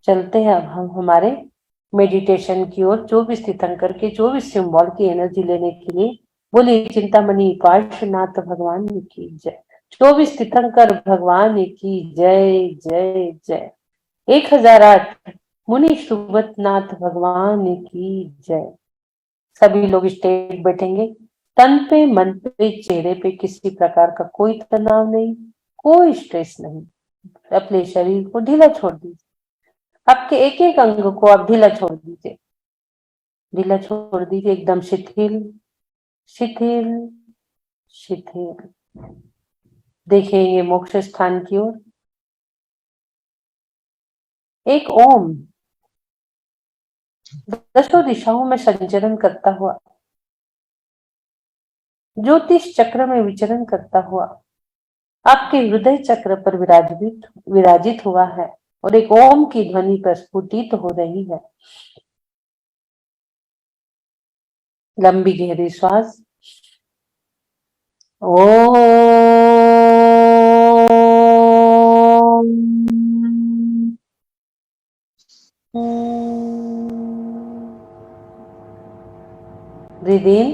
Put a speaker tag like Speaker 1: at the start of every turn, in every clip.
Speaker 1: चलते हैं अब हम हमारे मेडिटेशन की ओर। 24 तीर्थंकर के 24 सिंबल की एनर्जी लेने के लिए बोलिए चिंतामणि पार्श्वनाथ भगवान की जय। 24 तीर्थंकर भगवान की जय जय जय। 1008 मुनि सुबतनाथ भगवान की जय। सभी लोग स्टेज बैठेंगे। तन पे, मन पे, चेहरे पे किसी प्रकार का कोई तनाव नहीं, कोई स्ट्रेस नहीं। अपने शरीर को ढीला छोड़ दीजिए। आपके एक एक अंग को आप ढीला छोड़ दीजिए, ढीला छोड़ दीजिए, एकदम शिथिल शिथिल शिथिल। देखेंगे मोक्ष स्थान की ओर। एक ओम दसों दिशाओं में संचरण करता हुआ, ज्योतिष चक्र में विचरण करता हुआ आपके हृदय चक्र पर विराजित हुआ है और एक ओम की ध्वनि प्रस्फुटित हो रही है। लंबी गहरी श्वास। Breathe in.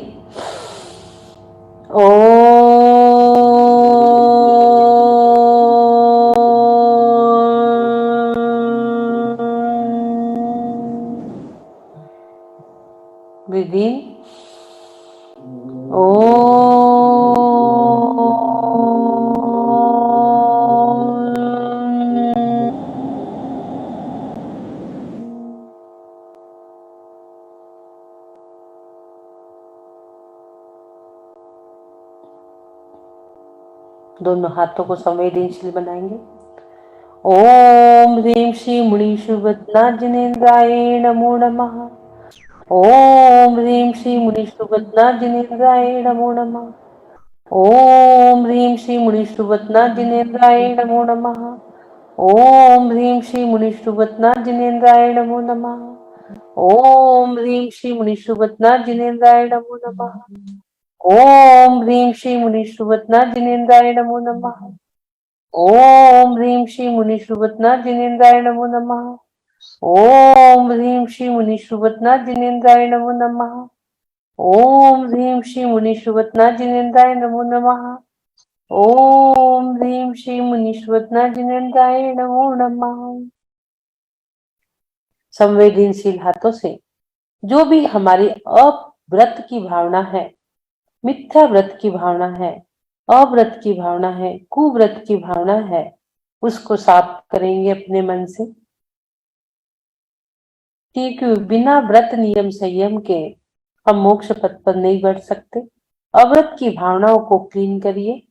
Speaker 1: Breathe in. दोनों हाथों को संवेदनशील बनाएंगे। ओम ह्रीं श्री मुनीश्वरवदना जिनेन्द्राय नमो नमः। ओम ह्रीं श्री मुनीश्वरवदना जिनेन्द्राय नमो नमः। ओम ह्रीं श्री मुनीश्वरवदना जिनेन्द्राय नमो नमः। ओम ह्रीं श्री मुनीश्वरवदना जिनेन्द्राय नमो नमः। ओम ह्रीं श्री मुनीश्वरवदना जिनेन्द्राय नमो नमः। ओम ह्रीं श्री मुनीश्वरवदना जिनेन्द्राय नमो नमः। ओम ह्रीं श्री मुनीश्वरवदना जिनेन्द्राय नमो नमः। ओम ह्रीं श्री मुनीश्वरवदना जिनेन्द्राय नमो नमः। ओम ह्रीं श्री मुनीश्वरवदना जिनेन्द्राय नमो नमः। ओम ह्रीं श्री मुनीश्वरवदना जिनेन्द्राय नमो नमः। संवेदनशील हाथों से जो भी हमारी अव्रत की भावना है, मिथ्या व्रत की भावना है, अव्रत की भावना है, कुव्रत की भावना है, उसको साफ करेंगे अपने मन से। क्योंकि बिना व्रत नियम संयम के हम मोक्ष पथ पर नहीं बढ़ सकते। अव्रत की भावनाओं को क्लीन करिए।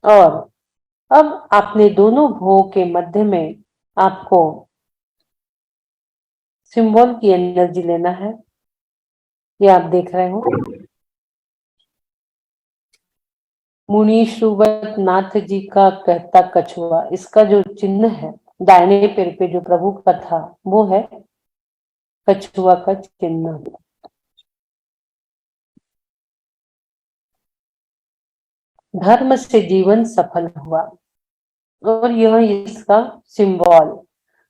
Speaker 1: और अब अपने दोनों भुवों के मध्य में आपको सिंबल की एनर्जी लेना है। ये आप देख रहे हो मुनि सुबत नाथ जी का कहता कछुआ, इसका जो चिन्ह है दाहिने पैर पे जो प्रभु का था वो है कछुआ का चिन्ह। धर्म से जीवन सफल हुआ और यह इसका सिंबल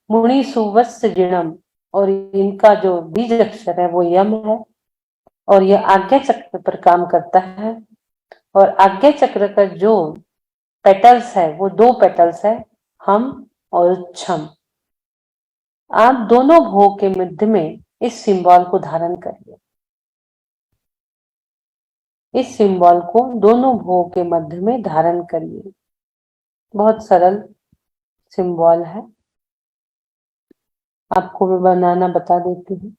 Speaker 1: मुनि सुवत्स जिणम, और इनका जो बीज अक्षर है वो यम है और यह आज्ञा चक्र पर काम करता है। और आज्ञा चक्र का जो पेटल्स है वो दो पेटल्स है, हम और छम। आप दोनों भुवों के मध्य में इस सिंबल को धारण करिए। इस सिंबल को दोनों भुवों के मध्य में धारण करिए। बहुत सरल सिंबल है, आपको मैं बनाना बता देती हूँ।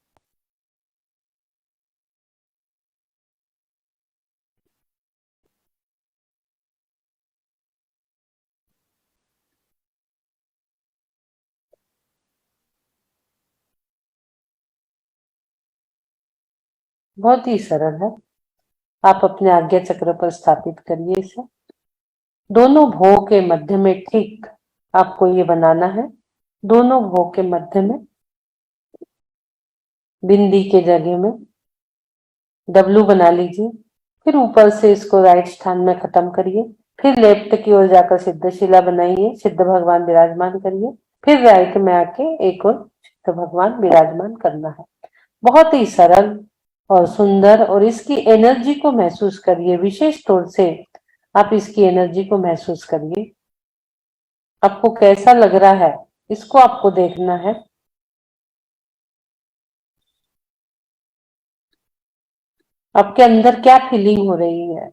Speaker 1: बहुत ही सरल है, आप अपने आज्ञा चक्र पर स्थापित करिए इसे। दोनों भुवों के मध्य में ठीक आपको ये बनाना है। दोनों भुवों के मध्य में बिंदी के जगह में डब्लू बना लीजिए। फिर ऊपर से इसको राइट स्थान में खत्म करिए। फिर लेफ्ट की ओर जाकर सिद्धशिला बनाइए, सिद्ध भगवान विराजमान करिए। फिर राइट में आके एक और सिद्ध भगवान विराजमान करना है। बहुत ही सरल और सुंदर, और इसकी एनर्जी को महसूस करिए। विशेष तौर से आप इसकी एनर्जी को महसूस करिए। आपको कैसा लग रहा है, इसको आपको देखना है। आपके अंदर क्या फीलिंग हो रही है,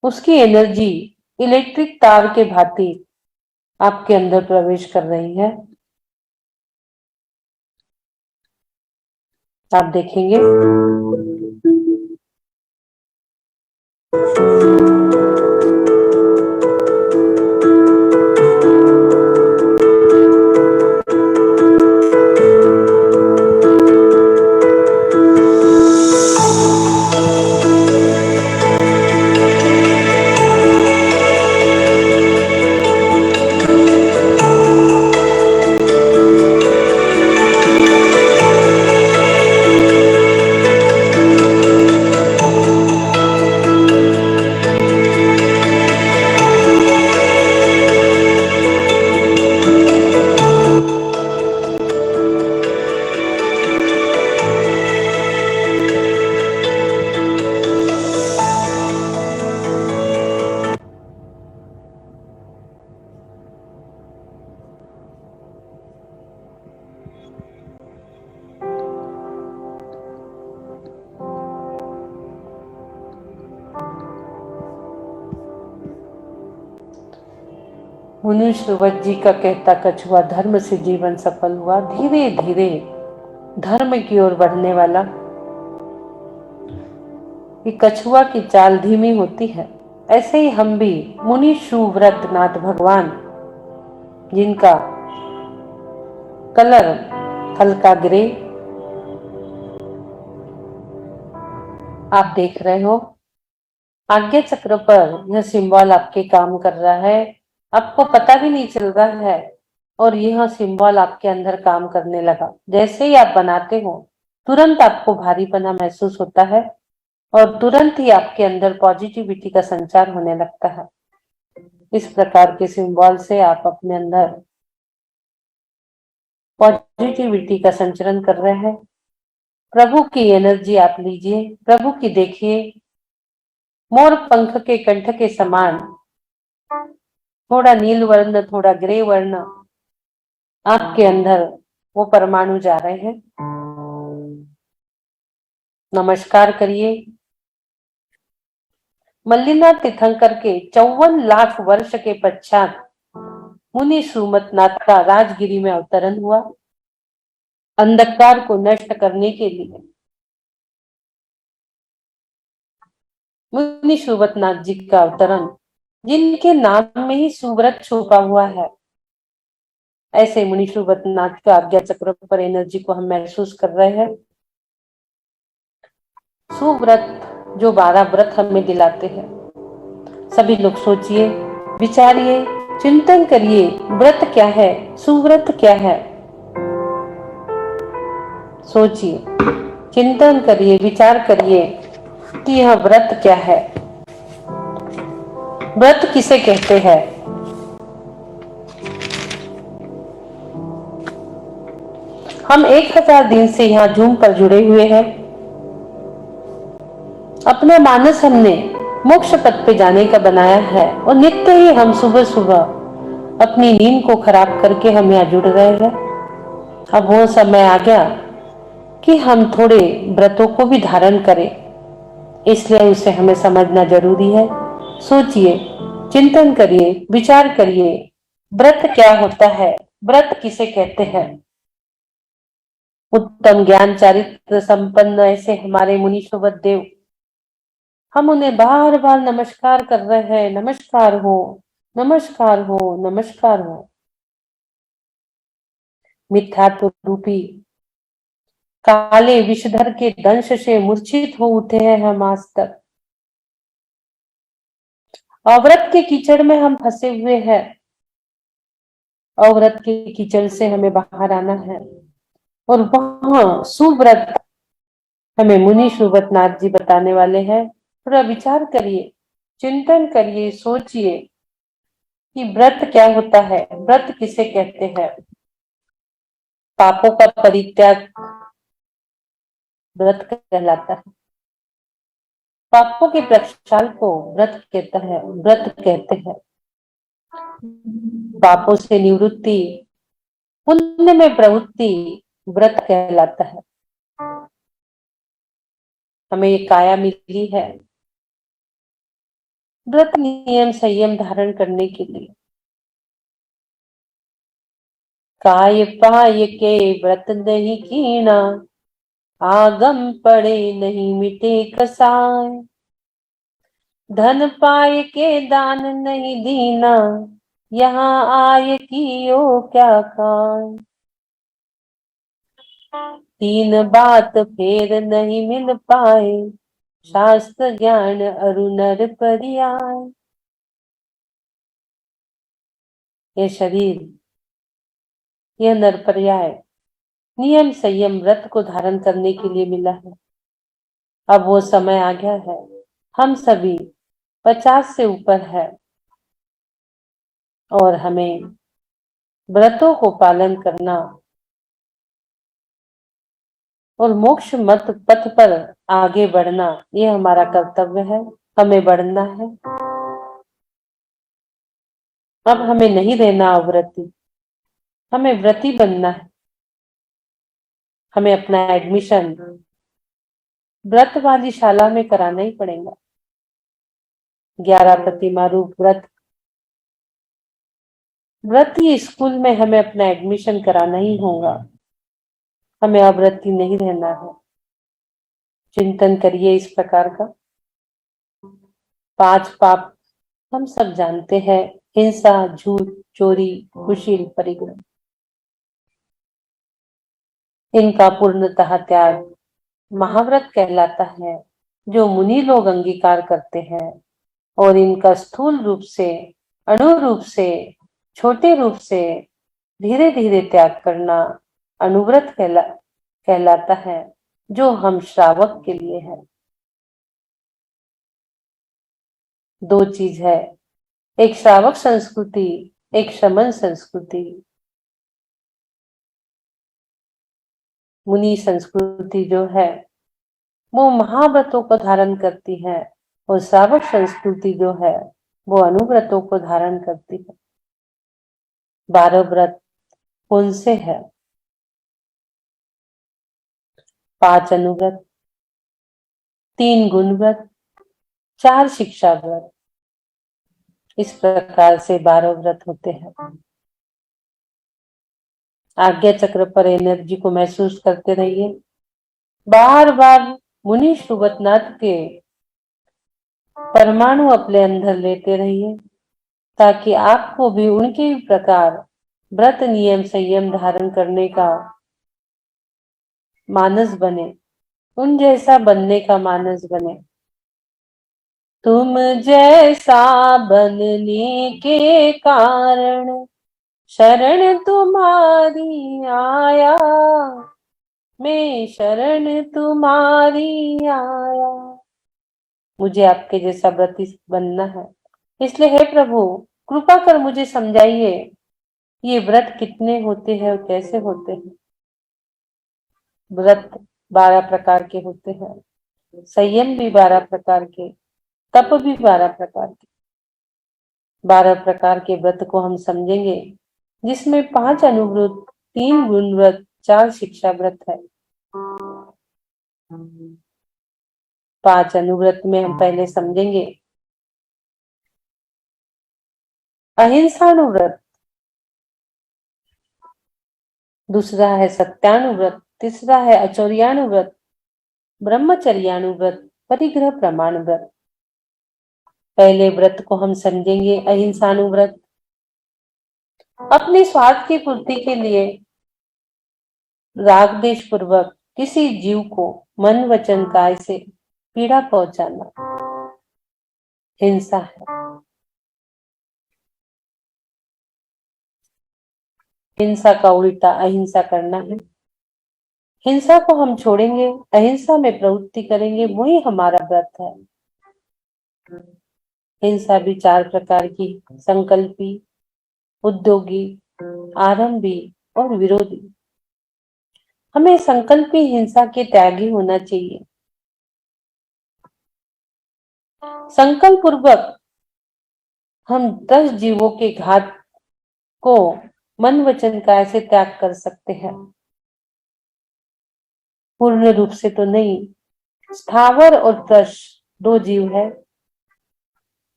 Speaker 1: उसकी एनर्जी इलेक्ट्रिक तार के भांति आपके अंदर प्रवेश कर रही है। आप देखेंगे मुनि श्रीवत जी का कहता कछुआ धर्म से जीवन सफल हुआ। धीरे धीरे धर्म की ओर बढ़ने वाला ये कछुआ की चाल धीमी होती है। ऐसे ही हम भी मुनि सुव्रत नाथ भगवान, जिनका कलर हल्का ग्रे आप देख रहे हो, आज्ञा चक्र पर यह सिंबल आपके काम कर रहा है, आपको पता भी नहीं चल रहा है, और यह सिंबल आपके अंदर काम करने लगा। जैसे ही आप बनाते हो तुरंत आपको भारीपना महसूस होता है और तुरंत ही आपके अंदर पॉजिटिविटी का संचार होने लगता है। इस प्रकार के सिंबल से आप अपने अंदर पॉजिटिविटी का संचरण कर रहे हैं। प्रभु की एनर्जी आप लीजिए, प्रभु की देखिए। मोर पंख के कंठ के समान थोड़ा नील वर्ण, थोड़ा ग्रे वर्ण आपके अंदर वो परमाणु जा रहे हैं। नमस्कार करिए। मल्लिना तीर्थंकर के 54 लाख वर्ष के पश्चात मुनि सुमतनाथ का राजगिरी में अवतरण हुआ, अंधकार को नष्ट करने के लिए। मुनि सुव्रतनाथ जी का अवतरण, जिनके नाम में ही सुव्रत छुपा हुआ है, ऐसे मुनि सुव्रतनाथ का आज्ञा चक्र पर एनर्जी को हम महसूस कर रहे हैं। सुव्रत जो 12 व्रत हमें दिलाते हैं, सभी लोग सोचिए, विचारिए, चिंतन करिए, व्रत क्या है, सुव्रत क्या है। सोचिए, चिंतन करिए, विचार करिए कि यह व्रत क्या है, व्रत किसे कहते हैं। हम 1000 दिन से यहाँ जूम पर जुड़े हुए हैं। अपना मानस हमने मोक्ष पथ पे जाने का बनाया है, और नित्य ही हम सुबह सुबह अपनी नींद को खराब करके हम यहाँ जुड़ रहे हैं। अब वो समय आ गया कि हम थोड़े व्रतों को भी धारण करें, इसलिए उसे हमें समझना जरूरी है। सोचिए, चिंतन करिए, विचार करिए, व्रत क्या होता है, व्रत किसे कहते हैं। उत्तम ज्ञान चारित्र संपन्न ऐसे हमारे मुनि सुव्रत देव, हम उन्हें बार बार नमस्कार कर रहे हैं। नमस्कार हो, नमस्कार हो, नमस्कार हो। मिथ्यात्व रूपी काले विषधर के दंश से मूर्छित हो उठे हैं हम आज तक। अव्रत के कीचड़ में हम फंसे हुए हैं। अव्रत के कीचड़ से हमें बाहर आना है, और वहां सुव्रत हमें मुनि सुव्रतनाथ जी बताने वाले हैं। थोड़ा विचार करिए, चिंतन करिए, सोचिए, कि व्रत क्या होता है, व्रत किसे कहते हैं। पापों का परित्याग व्रत कहलाता है। पापों के प्रक्षाल को व्रत कहता है, व्रत कहते हैं। पापों से निवृत्ति, पुण्य में प्रवृत्ति व्रत कहलाता है। हमें ये काया मिली है व्रत नियम संयम धारण करने के लिए। काय पाय के व्रत नहीं कीना, आगम पड़े नहीं मिटे कसाय। धन पाय के दान नहीं दीना, यहाँ आय कियो क्या काय। तीन बात फेर नहीं मिल पाए, शास्त्र ज्ञान अरु नर परियाय। ये शरीर, यह नर पर्याय नियम संयम व्रत को धारण करने के लिए मिला है। अब वो समय आ गया है, हम सभी 50 से ऊपर है और हमें व्रतों को पालन करना और मोक्ष मत पथ पर आगे बढ़ना, ये हमारा कर्तव्य है। हमें बढ़ना है। अब हमें नहीं रहना अव्रती, हमें व्रती बनना है। हमें अपना एडमिशन व्रत वाली शाला में कराना ही पड़ेगा। 11 प्रतिमा रूप व्रती स्कूल में हमें अपना एडमिशन कराना ही होगा। हमें अव्रती नहीं रहना है। चिंतन करिए इस प्रकार का। 5 पाप हम सब जानते हैं, हिंसा, झूठ, चोरी, कुशील, परिग्रह। इनका पूर्णतः त्याग महाव्रत कहलाता है, जो मुनि लोग अंगीकार करते हैं। और इनका स्थूल रूप से, अणु रूप से, छोटे रूप से धीरे धीरे त्याग करना अनुव्रत कहलाता है, जो हम श्रावक के लिए है। 2 चीज है, एक श्रावक संस्कृति, एक शमन संस्कृति। मुनि संस्कृति जो है वो महाव्रतों को धारण करती है और श्रावक संस्कृति जो है वो अनुव्रतों को धारण करती है। 12 व्रत कौन से है? 5 अनुव्रत, 3 गुण व्रत, 4 शिक्षा व्रत। इस प्रकार से 12 व्रत होते हैं। आज्ञा चक्र पर एनर्जी को महसूस करते रहिए। बार बार मुनि शुभतनाथ के परमाणु अपने अंदर लेते रहिए, ताकि आपको भी उनके प्रकार व्रत नियम संयम धारण करने का मानस बने, उन जैसा बनने का मानस बने। तुम जैसा बनने के कारण शरण तुम्हारी आया, मैं शरण तुम्हारी आया। मुझे आपके जैसा व्रती बनना है, इसलिए हे प्रभु कृपा कर मुझे समझाइए ये व्रत कितने होते हैं और कैसे होते हैं। व्रत 12 प्रकार के होते हैं, संयम भी 12 प्रकार के, तप भी 12 प्रकार के। 12 प्रकार के व्रत को हम समझेंगे, जिसमें 5 अनुव्रत, 3 गुण व्रत, 4 शिक्षा व्रत है। 5 अनुव्रत में हम पहले समझेंगे अहिंसानुव्रत, दूसरा है सत्यानुव्रत, तीसरा है अचौर्यानुव्रत, ब्रह्मचर्यानुव्रत, परिग्रह प्रमाण व्रत। पहले व्रत को हम समझेंगे अहिंसानुव्रत। अपने स्वार्थ की पूर्ति के लिए राग देश पूर्वक किसी जीव को मन वचन काय से पीड़ा पहुंचाना हिंसा है। हिंसा का उल्टा अहिंसा करना है। हिंसा को हम छोड़ेंगे, अहिंसा में प्रवृत्ति करेंगे, वही हमारा व्रत है। हिंसा भी 4 प्रकार की: संकल्पी, उद्योगी, आरंभी और विरोधी। हमें संकल्पी हिंसा के त्यागी होना चाहिए। संकल्प पूर्वक हम 10 जीवों के घात को मन वचन काया से त्याग कर सकते हैं। पूर्ण रूप से तो नहीं। स्थावर और तृष 2 जीव है।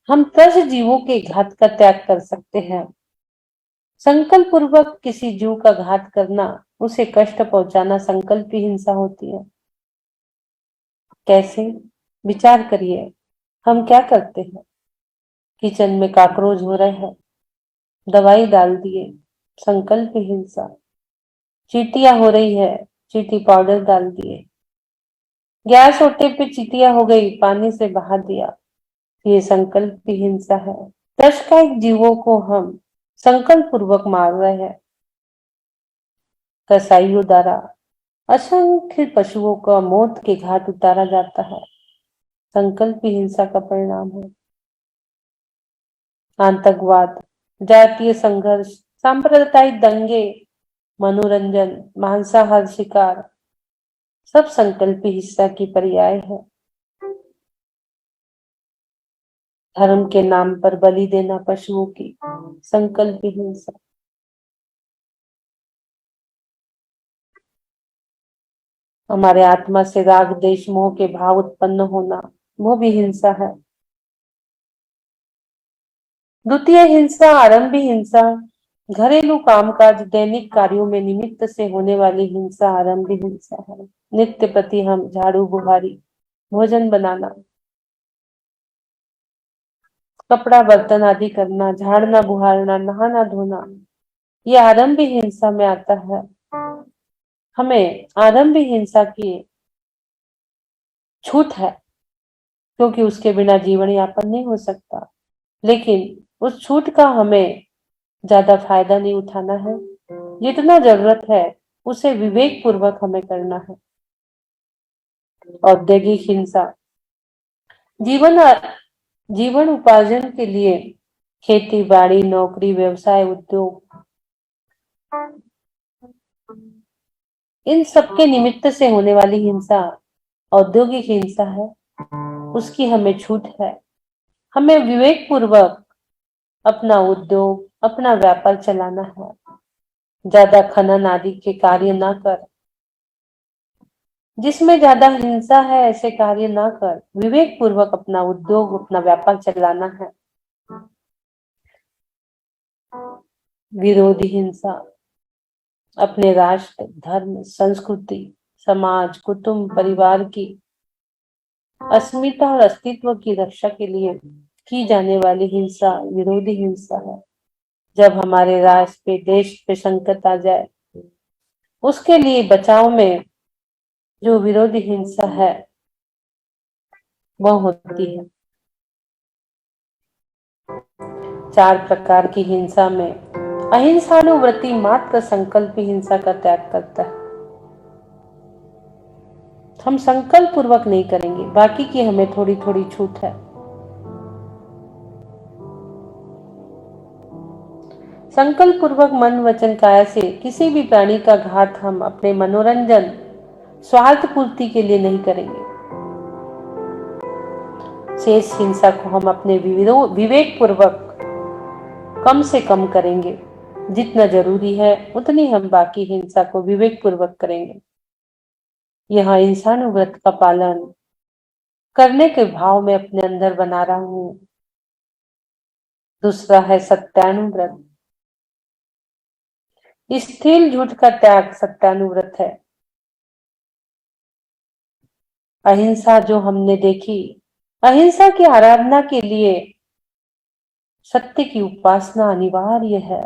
Speaker 1: हम 10 जीवों के घात का त्याग कर सकते हैं। संकल्प पूर्वक किसी जीव का घात करना, उसे कष्ट पहुंचाना संकल्प की हिंसा होती है। कैसे? विचार करिए। हम क्या करते हैं? किचन में कॉकरोच हो रहे हैं, दवाई डाल दिए, संकल्प की हिंसा। चींटियां हो रही है, चींटी पाउडर डाल दिए। गैस होते पे चींटियां हो गई, पानी से बहा दिया, ये संकल्प की हिंसा है। दशकायिक जीवों को हम संकल्प पूर्वक मार रहे हैं। कसाईयों द्वारा असंख्य पशुओं का मौत के घाट उतारा जाता है, संकल्प की हिंसा का परिणाम है। आतंकवाद, जातीय संघर्ष, सांप्रदायिक दंगे, मनोरंजन, मांसाहार शिकार, सब संकल्पी हिंसा की पर्याय है। धर्म के नाम पर बलि देना पशुओं की, संकल्पी हिंसा। हमारे आत्मा से राग देश मोह के भाव उत्पन्न होना, वो भी हिंसा है। द्वितीय हिंसा आरंभी हिंसा, घरेलू कामकाज दैनिक कार्यों में निमित्त से होने वाली हिंसा आरंभी हिंसा है। नित्य प्रति हम झाड़ू बुहारी, भोजन बनाना, कपड़ा बर्तन आदि करना, झाड़ना बुहारना, नहाना धोना, ये आरंभी हिंसा में आता है। हमें आरंभी हिंसा की छूट है, क्योंकि उसके बिना जीवन यापन नहीं हो सकता। लेकिन उस छूट का हमें ज्यादा फायदा नहीं उठाना है। जितना जरूरत है उसे विवेक पूर्वक हमें करना है। औद्योगिक हिंसा, जीवन जीवन उपार्जन के लिए खेती बाड़ी, नौकरी, व्यवसाय, उद्योग, इन सबके निमित्त से होने वाली हिंसा औद्योगिक हिंसा है। उसकी हमें छूट है। हमें विवेक पूर्वक अपना उद्योग, अपना व्यापार चलाना है। ज्यादा खनन आदि के कार्य ना कर, जिसमें ज्यादा हिंसा है ऐसे कार्य ना कर। विवेक पूर्वक अपना उद्योग, अपना व्यापार चलाना है। विरोधी हिंसा, अपने राष्ट्र, धर्म, संस्कृति, समाज, कुटुंब, परिवार की अस्मिता और अस्तित्व की रक्षा के लिए की जाने वाली हिंसा विरोधी हिंसा है। जब हमारे राष्ट्र पे, देश पे संकट आ जाए, उसके लिए बचाव में जो विरोधी हिंसा है वह होती है। 4 प्रकार की हिंसा में अहिंसानुवृत्ति मात्र संकल्प हिंसा का त्याग करता है। हम संकल्प पूर्वक नहीं करेंगे, बाकी की हमें थोड़ी थोड़ी छूट है। संकल्प पूर्वक मन वचन काया से किसी भी प्राणी का घात हम अपने मनोरंजन, स्वार्थ पूर्ति के लिए नहीं करेंगे। शेष हिंसा को हम अपने विवेक पूर्वक कम से कम करेंगे। जितना जरूरी है उतनी हम बाकी हिंसा को विवेक पूर्वक करेंगे। यह इंसानुव्रत का पालन करने के भाव में अपने अंदर बना रहा हूं। दूसरा है सत्यानुव्रत। स्थिर झूठ का त्याग सत्यानुव्रत है। अहिंसा जो हमने देखी, अहिंसा की आराधना के लिए सत्य की उपासना अनिवार्य है।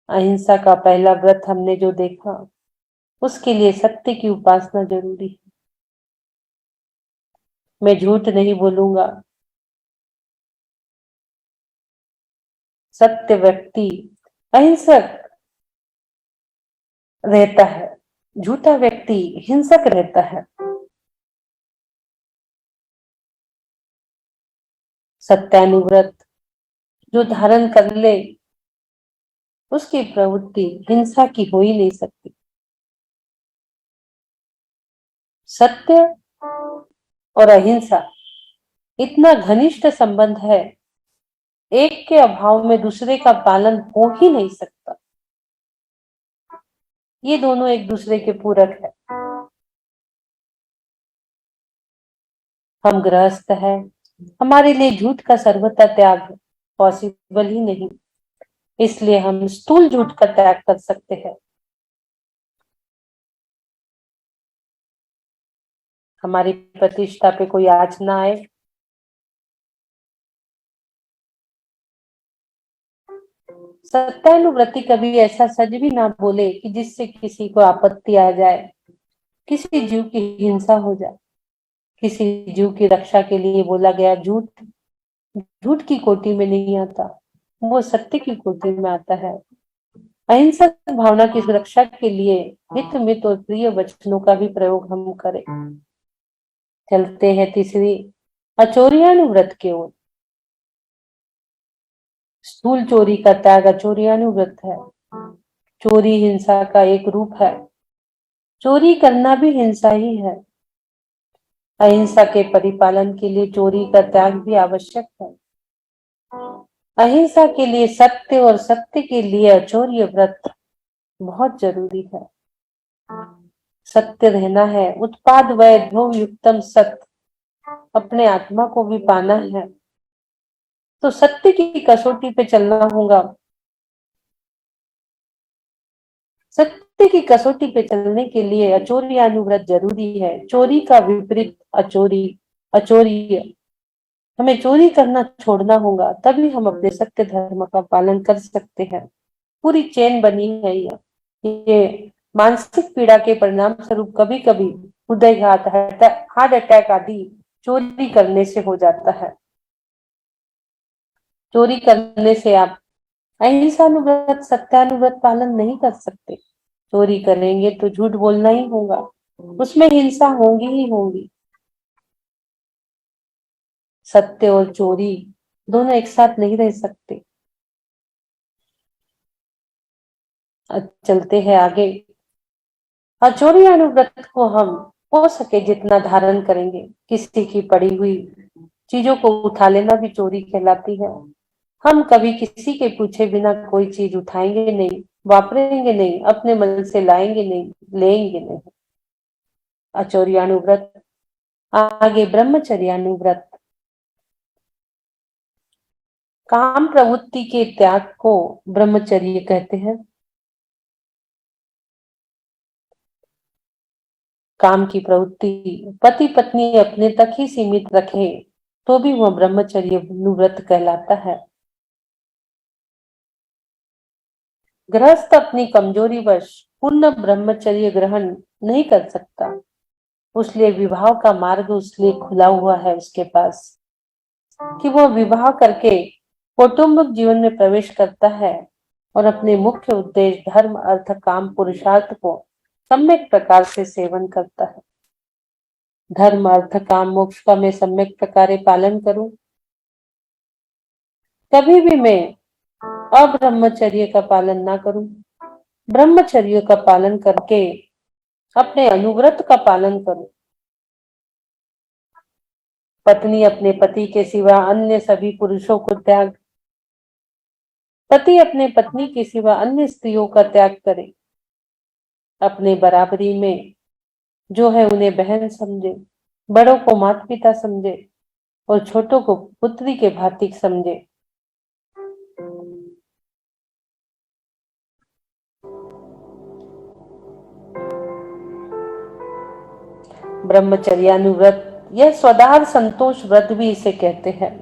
Speaker 1: अहिंसा का पहला व्रत हमने जो देखा, उसके लिए सत्य की उपासना जरूरी है। मैं झूठ नहीं बोलूंगा। सत्य व्यक्ति अहिंसक रहता है, झूठा व्यक्ति हिंसक रहता है। सत्यानुव्रत जो धारण कर ले उसकी प्रवृत्ति हिंसा की हो ही नहीं सकती। सत्य और अहिंसा इतना घनिष्ठ संबंध है, एक के अभाव में दूसरे का पालन हो ही नहीं सकता। ये दोनों एक दूसरे के पूरक है। हम गृहस्थ हैं, हमारे लिए झूठ का सर्वथा त्याग पॉसिबल ही नहीं, इसलिए हम स्थूल झूठ का त्याग कर सकते हैं। हमारी प्रतिष्ठा पे कोई आँच ना आए, सत्यानुव्रती कभी ऐसा सच भी ना बोले कि जिससे किसी को आपत्ति आ जाए, किसी जीव की हिंसा हो जाए। किसी जीव की रक्षा के लिए बोला गया झूठ झूठ की कोटि में नहीं आता, वो सत्य की कोटि में आता है। अहिंसक भावना की सुरक्षा के लिए हित मित और प्रिय वचनों का भी प्रयोग हम करें। चलते हैं तीसरी अचोरियानुव्रत की ओर। स्थूल चोरी का त्याग अचोरियानुव्रत है। चोरी हिंसा का एक रूप है, चोरी करना भी हिंसा ही है। अहिंसा के परिपालन के लिए चोरी का त्याग भी आवश्यक है। अहिंसा के लिए सत्य और सत्य के लिए अचौर्य व्रत बहुत जरूरी है। सत्य रहना है, उत्पाद वैभव युक्तम सत्य, अपने आत्मा को भी पाना है तो सत्य की कसौटी पे चलना होगा। सत्य की कसौटी पे चलने के लिए अचौर्यानुव्रत जरूरी है। चोरी का विपरीत अचौर्य। हमें चोरी करना छोड़ना होगा, तभी हम अपने सत्य धर्म का पालन कर सकते हैं। पूरी चेन बनी है ये मानसिक पीड़ा के परिणाम स्वरूप कभी कभी हृदयघात, हार्ट अटैक आदि चोरी करने से हो जाता है। चोरी करने से आप अहिंसानुव्रत सत्यानुव्रत पालन नहीं कर सकते। चोरी करेंगे तो झूठ बोलना ही होगा, उसमें हिंसा होगी ही होगी। सत्य और चोरी दोनों एक साथ नहीं रह सकते। चलते हैं आगे। अचौर्यानुव्रत को हम हो सके जितना धारण करेंगे। किसी की पड़ी हुई चीजों को उठा लेना भी चोरी कहलाती है। हम कभी किसी के पूछे बिना कोई चीज उठाएंगे नहीं, वापरेंगे नहीं, अपने मन से लाएंगे नहीं, लेंगे नहीं। अचौर्यानुव्रत। आगे ब्रह्मचर्यानुव्रत। काम प्रवृत्ति के त्याग को ब्रह्मचर्य कहते हैं। काम की प्रवृत्ति पति पत्नी अपने तक ही सीमित रखे तो भी वह ब्रह्मचर्य अनुव्रत कहलाता है। गृहस्थ अपनी कमजोरी वश पूर्ण ब्रह्मचर्य ग्रहण नहीं कर सकता, उसलिए विवाह का मार्ग उसलिए खुला हुआ है उसके पास कि वह विवाह करके कौटुंबिक जीवन में प्रवेश करता है और अपने मुख्य उद्देश्य धर्म अर्थ काम पुरुषार्थ को सम्यक प्रकार से सेवन करता है। धर्म अर्थ काम मोक्ष का मैं सम्यक प्रकारे पालन करूं। कभी भी मैं अब्रह्मचर्य का पालन ना करूं, ब्रह्मचर्य का पालन करके अपने अनुव्रत का पालन करूं। पत्नी अपने पति के सिवा अन्य सभी पुरुषों को त्याग, पति अपने पत्नी के सिवा अन्य स्त्रियों का त्याग करे। अपने बराबरी में जो है उन्हें बहन समझे, बड़ों को माता पिता समझे और छोटों को पुत्री के भांति समझे। ब्रह्मचर्यानुव्रत यह स्वदार संतोष व्रत भी इसे कहते हैं।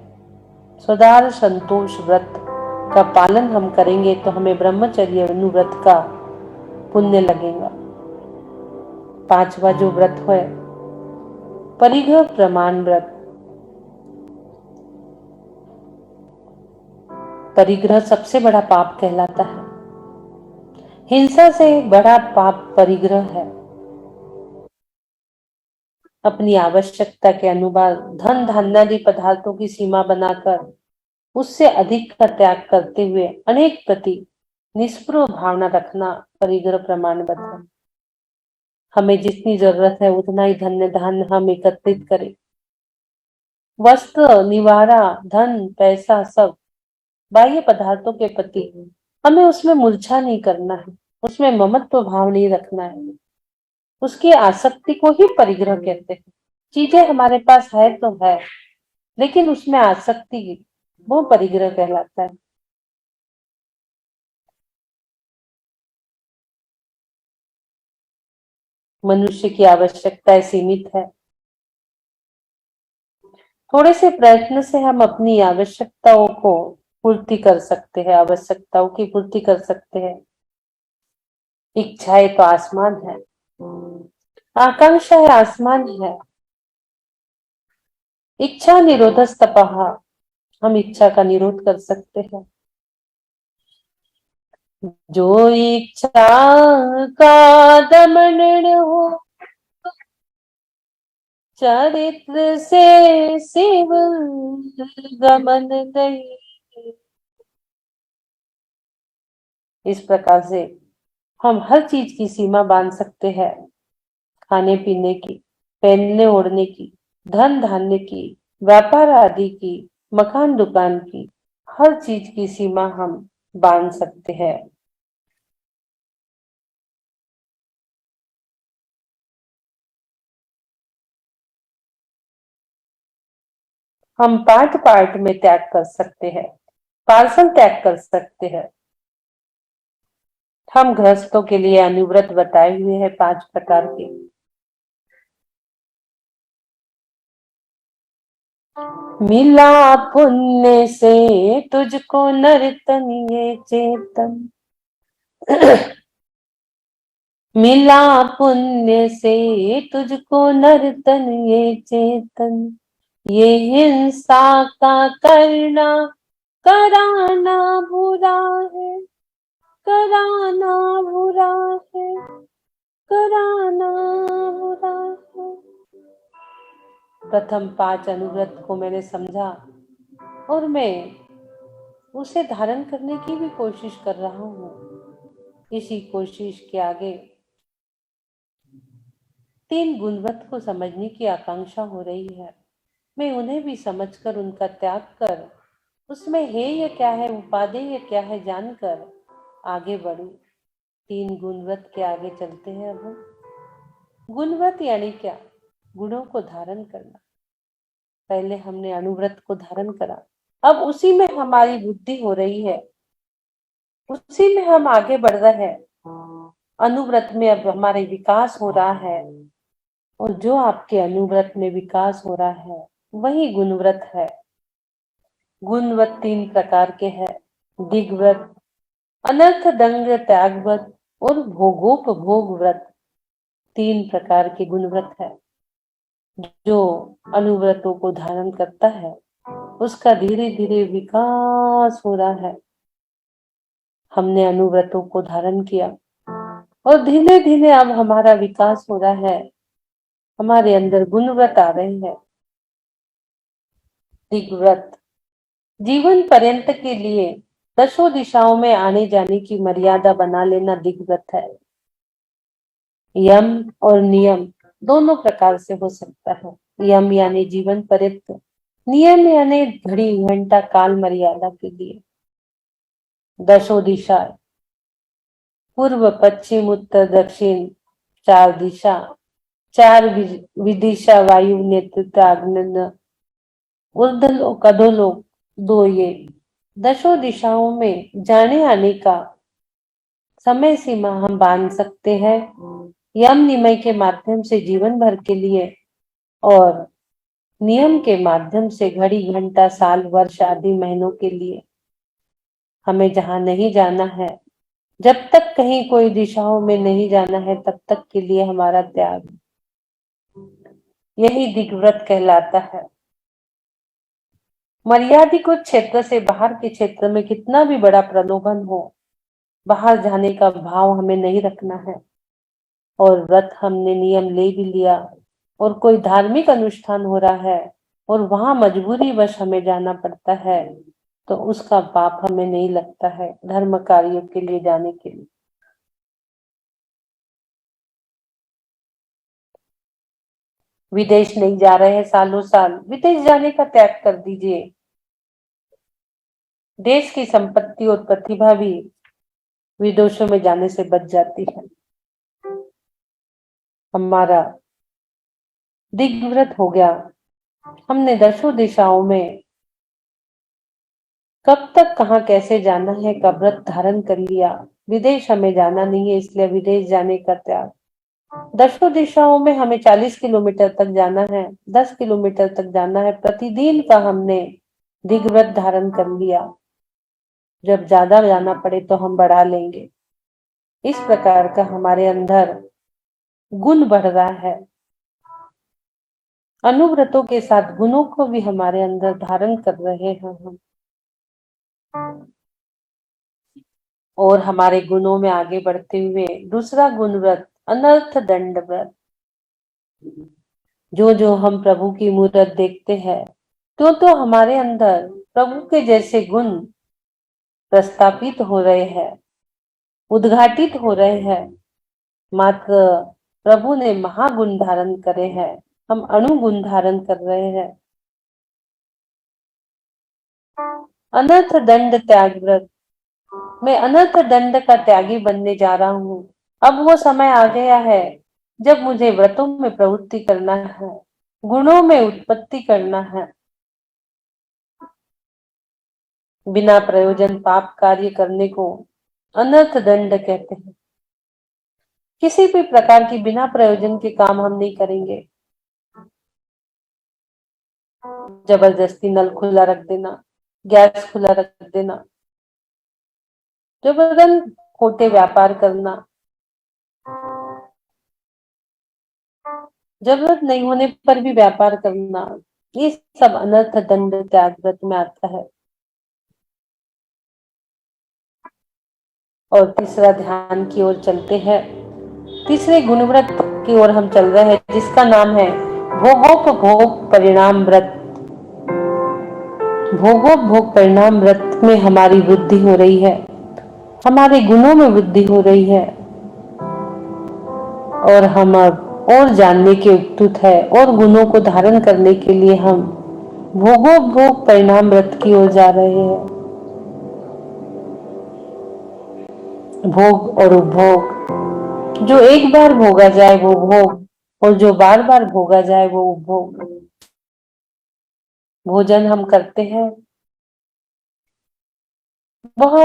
Speaker 1: स्वदार संतोष व्रत का पालन हम करेंगे तो हमें ब्रह्मचर्य अनुव्रत का पुण्य लगेगा। पांचवा जो व्रत है परिग्रह प्रमाण व्रत। परिग्रह सबसे बड़ा पाप कहलाता है। हिंसा से बड़ा पाप परिग्रह है। अपनी आवश्यकता के अनुसार धन धान्यादि पदार्थों की सीमा बनाकर उससे अधिक का त्याग करते हुए अनेक प्रति निष्पृह भावना रखना परिग्रह प्रमाणबद्ध है। हमें जितनी जरूरत है उतना ही धन्य धान्य हम एकत्रित करें। वस्त्र, निवारा, धन, पैसा सब बाह्य पदार्थों के प्रति हमें उसमें मूर्छा नहीं करना है, उसमें ममत्व भाव नहीं रखना है। उसकी आसक्ति को ही परिग्रह कहते हैं। चीजें हमारे पास है तो है, लेकिन उसमें आसक्ति वो परिग्रह कहलाता है। मनुष्य की आवश्यकताएं सीमित है। थोड़े से प्रयत्न से हम अपनी आवश्यकताओं को पूर्ति कर सकते हैं, आवश्यकताओं की पूर्ति कर सकते हैं। इच्छाएं तो आसमान है, आकांक्षा है आसमान है। इच्छा निरोधस तपः, हम इच्छा का निरोध कर सकते हैं। जो इच्छा का दमन हो, चरित्र से शिव गमन नहीं। इस प्रकार से हम हर चीज की सीमा बांध सकते हैं। खाने पीने की, पहनने ओढ़ने की, धन धान्य की, व्यापार आदि की, मकान दुकान की, हर चीज की सीमा हम बांध सकते हैं। हम पार्ट पार्ट में त्याग कर सकते हैं, पार्सल त्याग कर सकते हैं। हम गृहस्थों के लिए अनुव्रत बताए हुए हैं 5 प्रकार के। मिला पुण्य से तुझको नर्तन ये चेतन, मिला पुण्य से तुझको नर्तन ये चेतन, ये हिंसा का करना कराना बुरा है, कराना बुरा है, कराना बुरा है। प्रथम 5 अनुव्रत को मैंने समझा और मैं उसे धारण करने की भी कोशिश कर रहा हूँ। इसी कोशिश के आगे 3 गुणवत को समझने की आकांक्षा हो रही है। मैं उन्हें भी समझकर उनका त्याग कर उसमें हेय क्या है, उपादेय क्या है जानकर आगे बढ़ूं। 3 गुणवत के आगे चलते हैं। अब हम गुणवत यानी क्या? गुणों को धारण करना। पहले हमने अनुव्रत को धारण करा, अब उसी में हमारी बुद्धि हो रही है, उसी में हम आगे बढ़ रहे हैं। अनुव्रत में अब हमारे विकास हो रहा है, और जो आपके अनुव्रत में विकास हो रहा है वही गुणव्रत है। गुणव्रत 3 प्रकार के हैं, दिग्व्रत, अनर्थ दंग त्यागव्रत और भोगोपभोग व्रत। 3 प्रकार के गुणव्रत है। जो अनुव्रतों को धारण करता है उसका धीरे धीरे विकास हो रहा है। हमने अनुव्रतों को धारण किया और धीरे धीरे अब हमारा विकास हो रहा है, हमारे अंदर गुणव्रत आ रहे हैं। दिग्व्रत जीवन पर्यंत के लिए 10 दिशाओं में आने जाने की मर्यादा बना लेना दिग्व्रत है। यम और नियम दोनों प्रकार से हो सकता है। यम यानी जीवन पर्यंत, नियम यानी घड़ी घंटा काल मर्यादा के लिए। 10 दिशा, पूर्व पश्चिम उत्तर दक्षिण 4 दिशा, 4 विदिशा वायु नेतृत्व आग्नेय ऊर्ध्वलोक अधोलोक 2। ये 10 दिशाओं में जाने आने का समय सीमा हम बांध सकते हैं यम नियम के माध्यम से जीवन भर के लिए, और नियम के माध्यम से घड़ी घंटा साल वर्ष आदि महीनों के लिए। हमें जहां नहीं जाना है, जब तक कहीं कोई दिशाओं में नहीं जाना है तब तक के लिए हमारा त्याग, यही दिग्व्रत कहलाता है। मर्यादित क्षेत्र से बाहर के क्षेत्र में कितना भी बड़ा प्रलोभन हो, बाहर जाने का भाव हमें नहीं रखना है। और व्रत हमने नियम ले भी लिया, और कोई धार्मिक अनुष्ठान हो रहा है और वहां मजबूरी वश हमें जाना पड़ता है, तो उसका पाप हमें नहीं लगता है धर्म कार्यों के लिए जाने के लिए। विदेश नहीं जा रहे हैं सालों साल, विदेश जाने का त्याग कर दीजिए। देश की संपत्ति और प्रतिभा भी विदेशों में जाने से बच जाती है। हमारा दिग्व्रत हो गया, हमने दसों दिशाओं में कब तक कहाँ कैसे जाना है का व्रत धारण कर लिया। विदेश हमें जाना नहीं है, इसलिए विदेश जाने का त्याग। दसों दिशाओं में हमें 40 किलोमीटर तक जाना है, 10 किलोमीटर तक जाना है, प्रतिदिन का हमने दिग्व्रत धारण कर लिया। जब ज्यादा जाना पड़े तो हम बढ़ा लेंगे। इस प्रकार का हमारे अंदर गुण बढ़ रहा है। अनुव्रतों के साथ गुणों को भी हमारे अंदर धारण कर रहे हैं हम, और हमारे गुणों में आगे बढ़ते हुए दूसरा गुण व्रत अनर्थ दंड व्रत। जो जो हम प्रभु की मूरत देखते हैं, तो हमारे अंदर प्रभु के जैसे गुण प्रस्थापित हो रहे हैं, उद्घाटित हो रहे हैं। मात्र प्रभु ने महागुण धारण करे हैं, हम अणुगुण धारण कर रहे हैं। अनर्थ दंड त्याग व्रत, मैं अनर्थ दंड का त्यागी बनने जा रहा हूँ। अब वो समय आ गया है जब मुझे व्रतों में प्रवृत्ति करना है, गुणों में उत्पत्ति करना है। बिना प्रयोजन पाप कार्य करने को अनर्थ दंड कहते हैं। किसी भी प्रकार की बिना प्रयोजन के काम हम नहीं करेंगे। जबरदस्ती नल खुला रख देना, गैस खुला रख देना, जबरदन खोटे व्यापार करना, जरूरत नहीं होने पर भी व्यापार करना, ये सब अनर्थ दंड त्याग व्रत में आता है। और तीसरा ध्यान की ओर चलते हैं। तीसरे गुणव्रत की ओर हम चल रहे हैं, जिसका नाम है भोगोपभोग परिणाम व्रत। भोगोपभोग परिणाम व्रत में हमारी वृद्धि हो रही है, हमारे गुणों में वृद्धि हो रही है, और हम अब और जानने के उत्सुक है, और गुणों को धारण करने के लिए हम भोगोपभोग परिणाम व्रत की ओर जा रहे हैं। भोग और उपभोग, जो एक बार भोगा जाए वो भोग, और जो बार बार भोगा जाए वो उपभोग। भोजन हम करते हैं, वह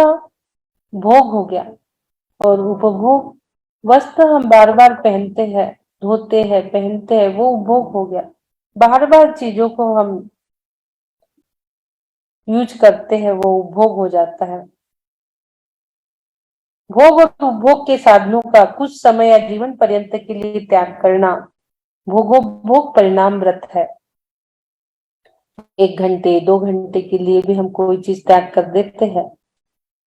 Speaker 1: भोग हो गया। और उपभोग, वस्त्र हम बार बार पहनते हैं, धोते हैं, पहनते हैं, वो उपभोग हो गया। बार बार चीजों को हम यूज करते हैं, वो उपभोग हो जाता है। भोग और उपभोग के साधनों का कुछ समय या जीवन पर्यंत के लिए त्याग करना भोगोपभोग परिणाम व्रत है। 1 घंटे 2 घंटे के लिए भी हम कोई चीज त्याग कर देते हैं,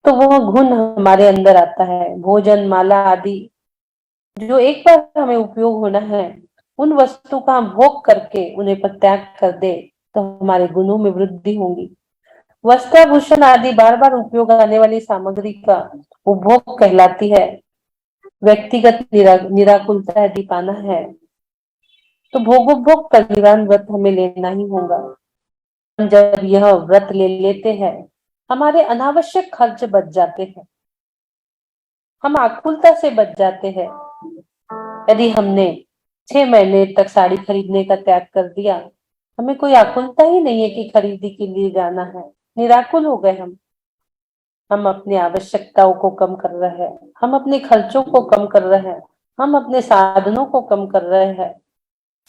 Speaker 1: तो वह गुण हमारे अंदर आता है। भोजन माला आदि जो एक बार हमें उपयोग होना है, उन वस्तु का हम भोग करके उन्हें परित्याग कर दे, तो हमारे गुणों में वृद्धि होगी। वस्त्राभूषण आदि बार बार उपयोग आने वाली सामग्री का उपभोग कहलाती है। व्यक्तिगत निराकुलता यदि पाना है, तो भोगोपभोग परिणाम व्रत हमें लेना ही होगा। जब यह व्रत ले लेते हैं, हमारे अनावश्यक खर्च बच जाते हैं, हम आकुलता से बच जाते हैं। यदि हमने 6 महीने तक साड़ी खरीदने का त्याग कर दिया, हमें कोई आकुलता ही नहीं है कि खरीदी के लिए जाना है। निराकुल हो गए हम अपनी आवश्यकताओं को कम कर रहे हैं, हम अपने खर्चों को कम कर रहे हैं, हम अपने साधनों को कम कर रहे हैं।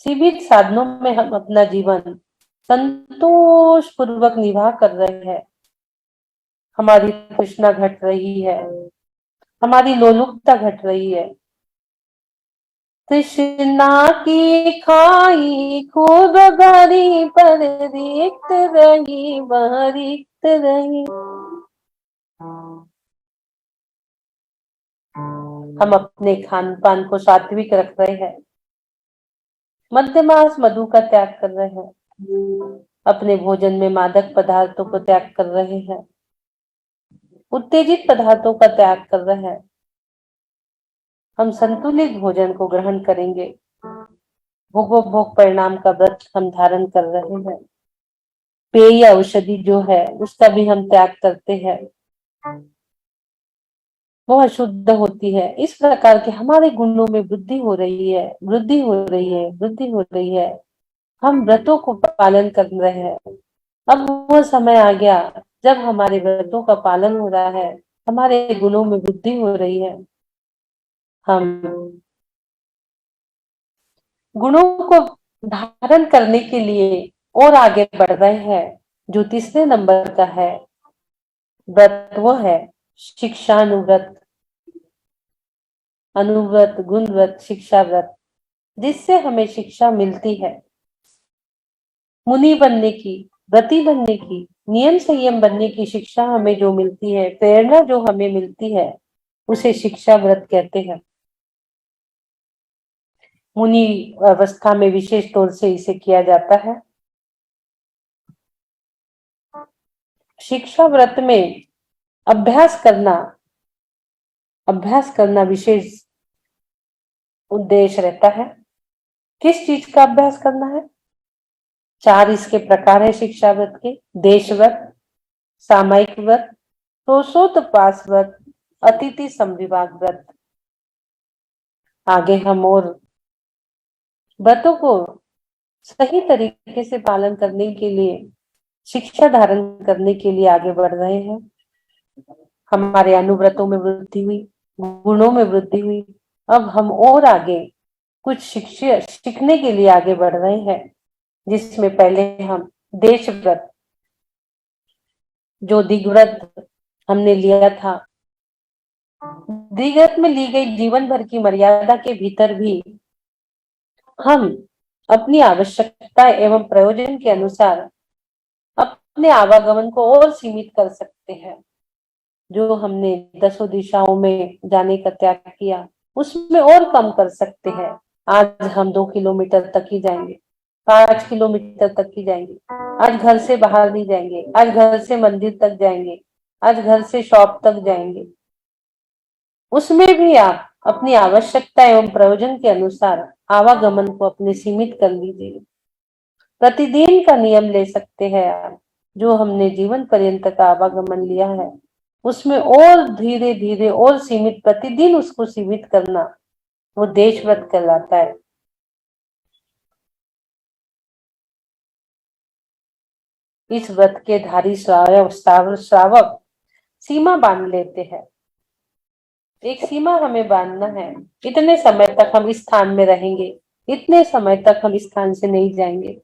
Speaker 1: सीमित साधनों में हम अपना जीवन संतोष पूर्वक निवाह कर रहे हैं। हमारी तृष्णा घट रही है, हमारी लोलुपता घट रही है। तृष्णा की खाई खूब भरी, पर रिक्त रही वह रिक्त रही। हम अपने खान पान को सात्विक रख रहे हैं, मध्यमास मधु का त्याग कर रहे हैं, अपने भोजन में मादक पदार्थों को त्याग कर रहे हैं, उत्तेजित पदार्थों का त्याग कर रहे हैं। हम संतुलित भोजन को ग्रहण करेंगे। भोगोपभोग परिणाम का व्रत हम धारण कर रहे हैं। पेय औषधि जो है उसका भी हम त्याग करते हैं, वो अशुद्ध होती है। इस प्रकार के हमारे गुणों में वृद्धि हो रही है, वृद्धि हो रही है, वृद्धि हो रही है। हम व्रतों को पालन कर रहे हैं। अब वो समय आ गया जब हमारे व्रतों का पालन हो रहा है, हमारे गुणों में वृद्धि हो रही है। हम गुणों को धारण करने के लिए और आगे बढ़ रहे हैं। जो तीसरे नंबर का है व्रत, वो है शिक्षानुव्रत, अनुव्रत, गुण व्रत, शिक्षा व्रत, जिससे हमें शिक्षा मिलती है मुनि बनने की, व्रती बनने की, नियम संयम बनने की शिक्षा हमें जो मिलती है, प्रेरणा जो हमें मिलती है, उसे शिक्षा व्रत कहते हैं। मुनि अवस्था में विशेष तौर से इसे किया जाता है। शिक्षा व्रत में अभ्यास करना विशेष उद्देश्य रहता है। किस चीज का अभ्यास करना है? 4 इसके प्रकार है शिक्षा व्रत के: देश व्रत, सामायिक व्रत, प्रोसोतपास व्रत, अतिथि समविभाग व्रत। आगे हम और व्रतों को सही तरीके से पालन करने के लिए, शिक्षा धारण करने के लिए आगे बढ़ रहे हैं। हमारे अनुव्रतों में वृद्धि हुई, गुणों में वृद्धि हुई। अब हम और आगे कुछ सीखने के लिए आगे बढ़ रहे हैं, जिसमें पहले हम देश व्रत, जो दिग्व्रत हमने लिया था, दिग्व्रत में ली गई जीवन भर की मर्यादा के भीतर भी हम अपनी आवश्यकता एवं प्रयोजन के अनुसार अपने आवागमन को और सीमित कर सकते हैं। जो हमने 10 दिशाओं में जाने का त्याग किया, उसमें और कम कर सकते हैं। आज हम 2 किलोमीटर तक ही जाएंगे, 5 किलोमीटर तक ही जाएंगे। आज घर से बाहर नहीं जाएंगे, आज घर से मंदिर तक जाएंगे, आज घर से शॉप तक जाएंगे। उसमें भी आप अपनी आवश्यकता एवं प्रयोजन के अनुसार आवागमन को अपने सीमित कर लीजिए। प्रतिदिन का नियम ले सकते हैं आप। जो हमने जीवन पर्यंत का आवागमन लिया है, उसमें और धीरे धीरे और सीमित, प्रतिदिन उसको सीमित करना, वो देश व्रत कहलाता है। इस व्रत के धारी श्रावक सीमा बांध लेते हैं। एक सीमा हमें बांधना है, इतने समय तक हम इस स्थान में रहेंगे, इतने समय तक हम इस स्थान से नहीं जाएंगे।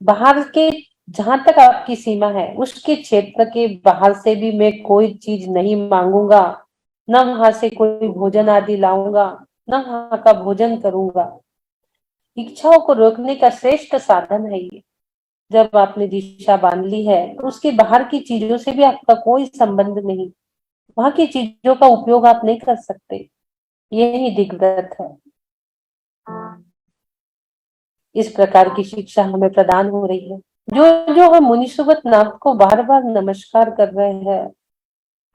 Speaker 1: बाहर के, जहां तक आपकी सीमा है, उसके क्षेत्र के बाहर से भी मैं कोई चीज नहीं मांगूंगा, न वहां से कोई भोजन आदि लाऊंगा, न वहां का भोजन करूंगा। इच्छाओं को रोकने का श्रेष्ठ साधन है ये। जब आपने दिशा बांध ली है, तो उसके बाहर की चीजों से भी आपका कोई संबंध नहीं, वहां की चीजों का उपयोग आप नहीं कर सकते। यही दिग्व्रत है। इस प्रकार की शिक्षा हमें प्रदान हो रही है। जो जो हम मुनिसुगत नाथ को बार बार नमस्कार कर रहे हैं,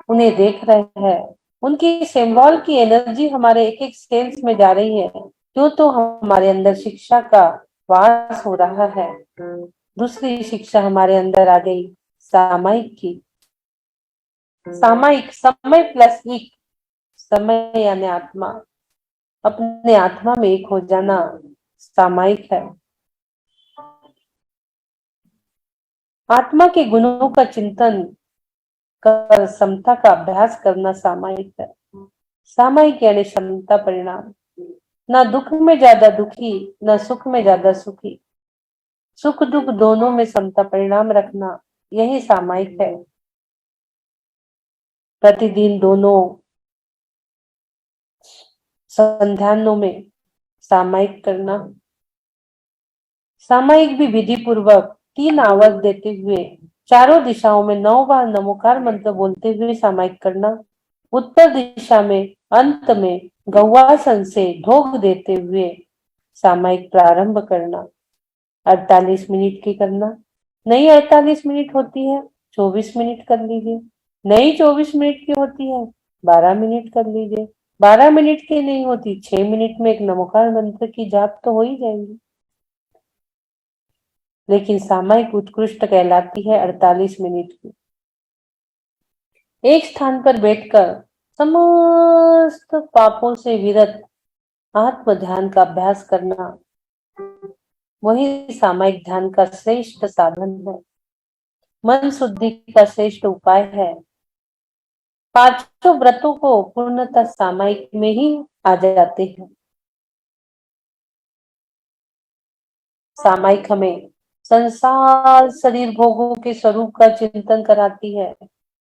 Speaker 1: उन्हें देख रहे हैं, उनकी सिंबल की एनर्जी हमारे एक एक सेल्स में जा रही है, क्यों तो हमारे अंदर शिक्षा का वास हो रहा है। दूसरी शिक्षा हमारे अंदर आ गई सामायिक की। सामायिक, समय प्लस एक, समय यानी आत्मा, अपने आत्मा में एक हो जाना सामायिक है। आत्मा के गुणों का चिंतन कर समता का अभ्यास करना सामायिक है। सामायिक यानी समता परिणाम, ना दुख में ज्यादा दुखी, ना सुख में ज्यादा सुखी, सुख दुख दोनों में समता परिणाम रखना, यही सामायिक है। प्रतिदिन दोनों संध्यानों में सामायिक करना। सामायिक भी विधि पूर्वक 3 आवाज देते हुए चारों दिशाओं में 9 बार नमोकार मंत्र बोलते हुए सामायिक करना। उत्तर दिशा में अंत में गौवासन से ढोक देते हुए सामायिक प्रारंभ करना। 48 मिनट की करना, नहीं 48 मिनट होती है 24 मिनट कर लीजिए, नहीं 24 मिनट की होती है 12 मिनट कर लीजिए, 12 मिनट की नहीं होती 6 मिनट में एक नमोकार मंत्र की जाप तो हो ही जाएगी। लेकिन सामायिक उत्कृष्ट कहलाती है 48 मिनट की। एक स्थान पर बैठकर समस्त पापों से विरत आत्म ध्यान का अभ्यास करना, वही सामायिक ध्यान का श्रेष्ठ साधन है, मन शुद्धि का श्रेष्ठ उपाय है। पांचों व्रतों को पूर्णतः सामायिक में ही आ जाते हैं। सामायिक हमें संसार शरीर भोगों के स्वरूप का चिंतन कराती है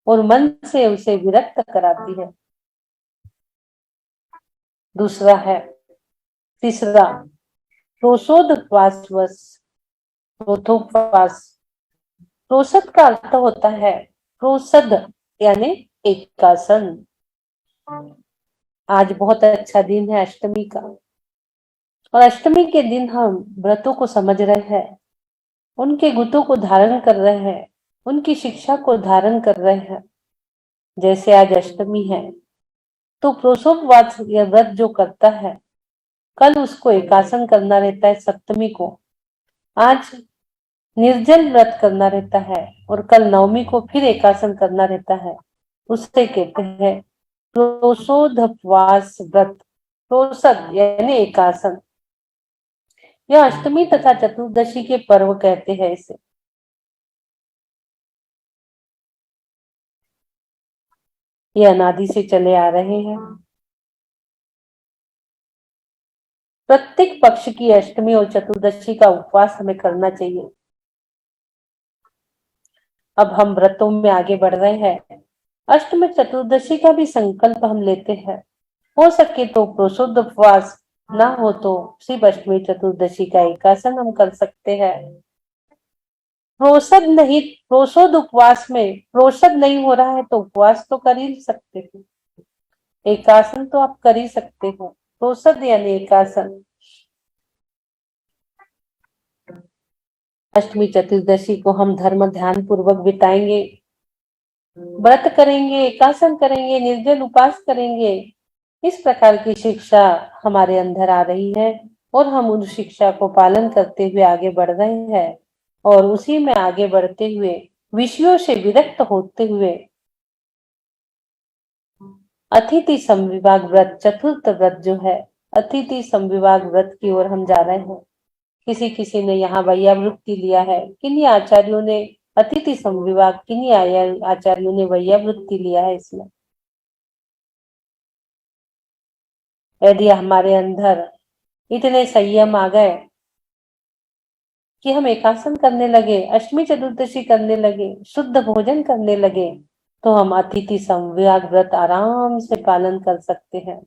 Speaker 1: और मन से उसे विरक्त कराती है। दूसरा है, तीसरा प्रोसोदोपवास। प्रोथोपवास, प्रोसद का अर्थ होता है प्रोसद यानी एकासन। आज बहुत अच्छा दिन है अष्टमी का, और अष्टमी के दिन हम व्रतों को समझ रहे हैं, उनके गुतों को धारण कर रहे हैं, उनकी शिक्षा को धारण कर रहे हैं। जैसे आज अष्टमी है तो प्रोसोपवास यह व्रत जो करता है, कल उसको एकासन करना रहता है सप्तमी को, आज निर्जल व्रत करना रहता है और कल नवमी को फिर एकासन करना रहता है। उससे कहते हैं प्रोसोदपवास व्रत। प्रोसद यानी एकासन। यह अष्टमी तथा चतुर्दशी के पर्व कहते हैं इसे। ये अनादि से चले आ रहे हैं। प्रत्येक पक्ष की अष्टमी और चतुर्दशी का उपवास हमें करना चाहिए। अब हम व्रतों में आगे बढ़ रहे हैं, अष्टमी चतुर्दशी का भी संकल्प हम लेते हैं। हो सके तो प्रोसोद उपवास ना हो तो सिर्फ अष्टमी चतुर्दशी का एकासन हम कर सकते हैं। प्रोसद नहीं, प्रोसोद उपवास में प्रोसद नहीं हो रहा है तो उपवास तो कर ही सकते हो, एकासन तो आप कर ही सकते हो। प्रोसद यानी एकासन। अष्टमी चतुर्दशी को हम धर्म ध्यान पूर्वक बिताएंगे, व्रत करेंगे, एकासन करेंगे, निर्जल उपास करेंगे। इस प्रकार की शिक्षा हमारे अंदर आ रही है और हम उन शिक्षा को पालन करते हुए आगे बढ़ रहे हैं, और उसी में आगे बढ़ते हुए विषयों से विरक्त होते हुए अतिथि समविभाग व्रत, चतुर्थ व्रत जो है अतिथि समविभाग व्रत की ओर हम जा रहे हैं। किसी किसी ने यहाँ वैयावृत्ति लिया है, किन्हीं आचार्यों ने अतिथि समविभाग, किन्हीं आचार्यों ने वैयावृत्ति लिया है। इसमें यदि हमारे अंदर इतने संयम आ गए कि हम एकासन करने लगे, अष्टमी चतुर्दशी करने लगे, शुद्ध भोजन करने लगे, तो हम अतिथि संविभाग व्रत आराम से पालन कर सकते हैं।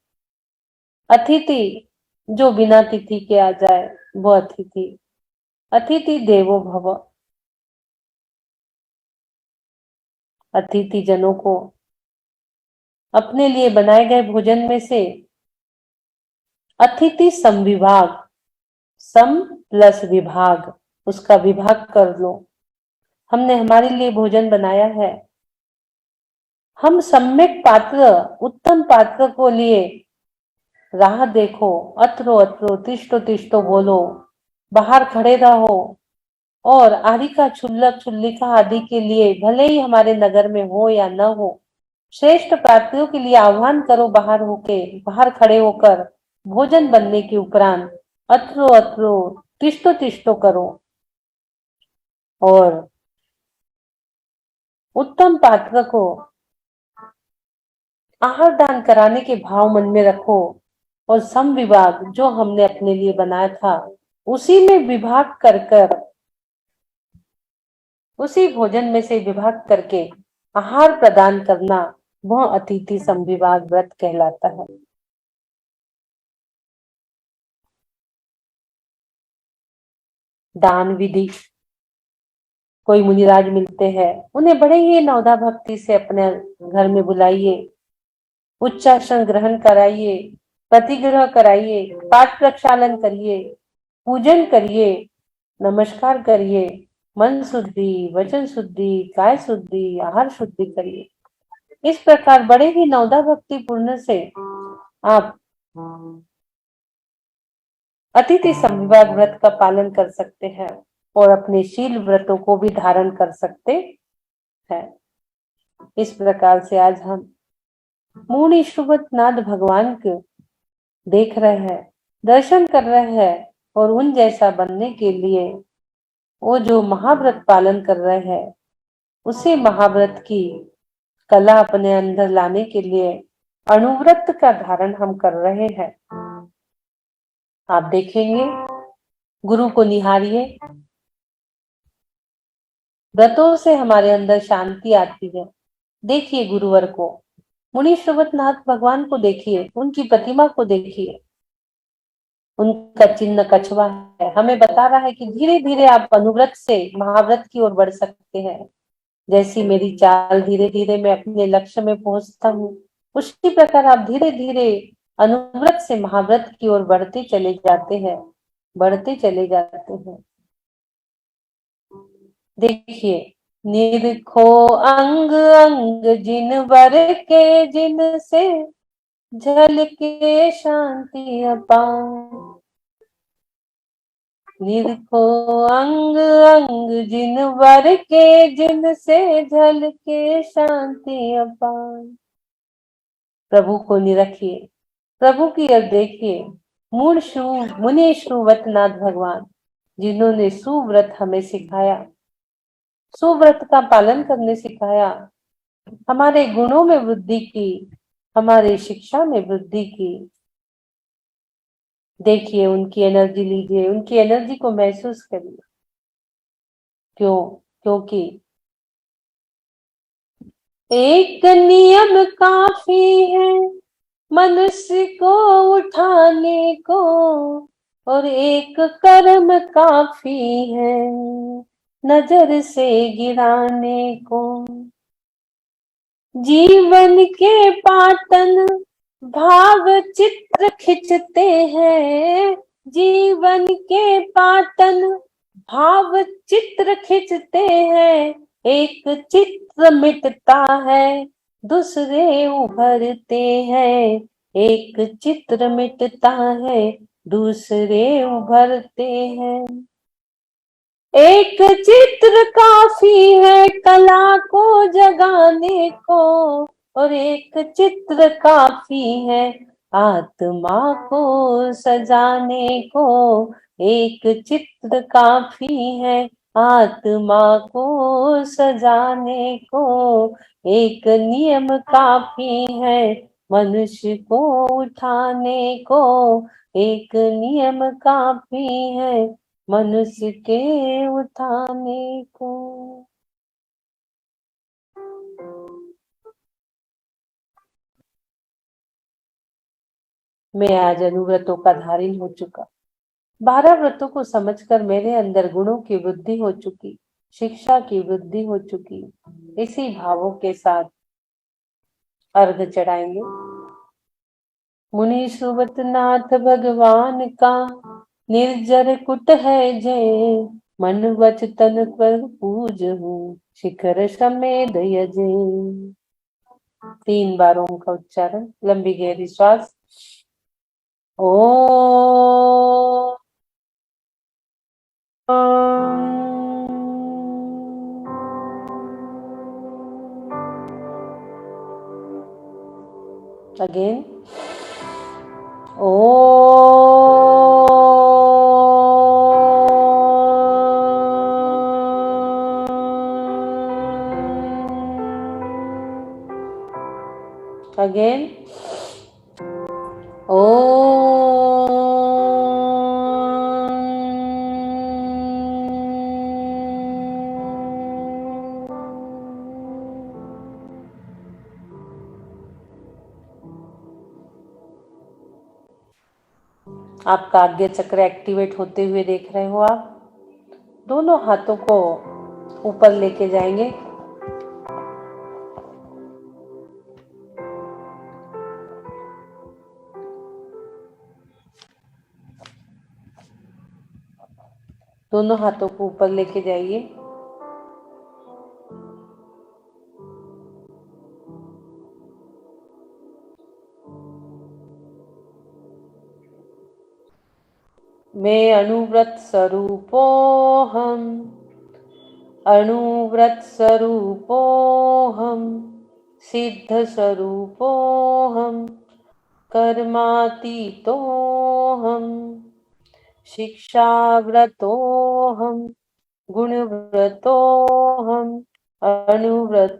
Speaker 1: अतिथि जो बिना तिथि के आ जाए वो अतिथि। अतिथि देवो भव। अतिथि जनों को अपने लिए बनाए गए भोजन में से अतिथि समविभाग, सम प्लस विभाग, उसका विभाग कर लो। हमने हमारे लिए भोजन बनाया है, हम सम्यक पात्र, उत्तम पात्र को लिए राह देखो, अत्रो अत्रो तिष्ठो तिष्ठो बोलो, बाहर खड़े रहो, और आदि का छुल्लक छुल्लिका आदि के लिए भले ही हमारे नगर में हो या न हो, श्रेष्ठ प्रार्थियों के लिए आह्वान करो, बाहर खड़े होकर भोजन बनने के उपरांत अत्रो अत्रो तिष्ठो तिष्ठो करो, और उत्तम पात्र को आहार दान कराने के भाव मन में रखो, और सम विभाग जो हमने अपने लिए बनाया था उसी में विभाग कर कर, उसी भोजन में से विभाग करके आहार प्रदान करना, वह अतिथि समविभाग व्रत कहलाता है। दान विधि। कोई मुनिराज मिलते हैं, उन्हें बड़े ही नवदा भक्ति से अपने घर में बुलाइए, उच्चासन ग्रहण कराइए, प्रतिग्रह कराइए, पाठ प्रक्षालन करिए, पूजन करिए, नमस्कार करिए, मन शुद्धि, वचन शुद्धि, काय शुद्धि, आहार शुद्धि करिए। इस प्रकार बड़े ही नवदा भक्ति पूर्ण से आप अतिथि संविवाद व्रत का पालन कर सकते हैं और अपने शील व्रतों को भी धारण कर सकते हैं। इस प्रकार से आज हम मुनि श्रुवतनाथ भगवान को देख रहे हैं, दर्शन कर रहे हैं और उन जैसा बनने के लिए वो जो महाव्रत पालन कर रहे हैं, उसी महाव्रत की कला अपने अंदर लाने के लिए अणुव्रत का धारण हम कर रहे हैं। आप देखेंगे, गुरु को निहारिए, व्रतों से हमारे अंदर शांति आती है। देखिए गुरुवर को, मुनि श्रुवतनाथ भगवान को देखिए, उनकी प्रतिमा को देखिए, उनका चिन्ह कछवा है, हमें बता रहा है कि धीरे धीरे आप अनुव्रत से महाव्रत की ओर बढ़ सकते हैं। जैसी मेरी चाल धीरे धीरे मैं अपने लक्ष्य में पहुंचता हूँ, उसी प्रकार आप धीरे धीरे अनुव्रत से महाव्रत की ओर बढ़ते चले जाते हैं, बढ़ते चले जाते हैं। देखिए, निरखो अंग अंग जिन वर के, जिन से झलके शांति अपार। निरखो अंग अंग जिन वर के, जिन से झलके शांति अपार। प्रभु को निरखिए, प्रभु की ओर देखिए। मुनि श्रुवतनाथ भगवान, जिन्होंने सुव्रत हमें सिखाया, सुव्रत का पालन करने सिखाया, हमारे गुणों में वृद्धि की, हमारे शिक्षा में वृद्धि की। देखिए, उनकी एनर्जी लीजिए, उनकी एनर्जी को महसूस करिए। क्यों? क्योंकि एक नियम काफी है मनुष्य को उठाने को, और एक कर्म काफी है नजर से गिराने को। जीवन के पाटन भाव चित्र खिंचते हैं, जीवन के पाटन भाव चित्र खिंचते हैं। एक चित्र मिटता है, दूसरे उभरते हैं। एक चित्र मिटता है, दूसरे उभरते हैं। एक चित्र काफी है कला को जगाने को, और एक चित्र काफी है आत्मा को सजाने को। एक चित्र काफी है आत्मा को सजाने को। एक नियम काफी है मनुष्य को उठाने को। एक नियम काफी है मनुष्य के उठाने को। मैं आज अनुव्रतों का धारिन हो चुका, 12 व्रतों को समझकर मेरे अंदर गुणों की वृद्धि हो चुकी, शिक्षा की वृद्धि हो चुकी। इसी भावों के साथ अर्घ चढ़ाएंगे। मुनि श्रुवतनाथ भगवान का निर्जर कुट है जय, मन वच तन पर पूज हूँ शिखर समेत यजे। 3 बार ओम का उच्चारण, लंबी गहरी श्वास। ओम अगेन। Again. आपका आज्ञा चक्र एक्टिवेट होते हुए देख रहे हो आप। दोनों हाथों को ऊपर लेके जाएंगे। दोनों हाथों को ऊपर लेके जाइए। मैं अणुव्रत स्वरूपोऽहम्, अणुव्रत स्वरूपोऽहम्, सिद्ध स्वरूपोऽहम्, कर्मातीतोऽहम्, शिक्षाव्रतोऽहम्, गुणव्रतोऽहम्, अणुव्रतोऽहम्।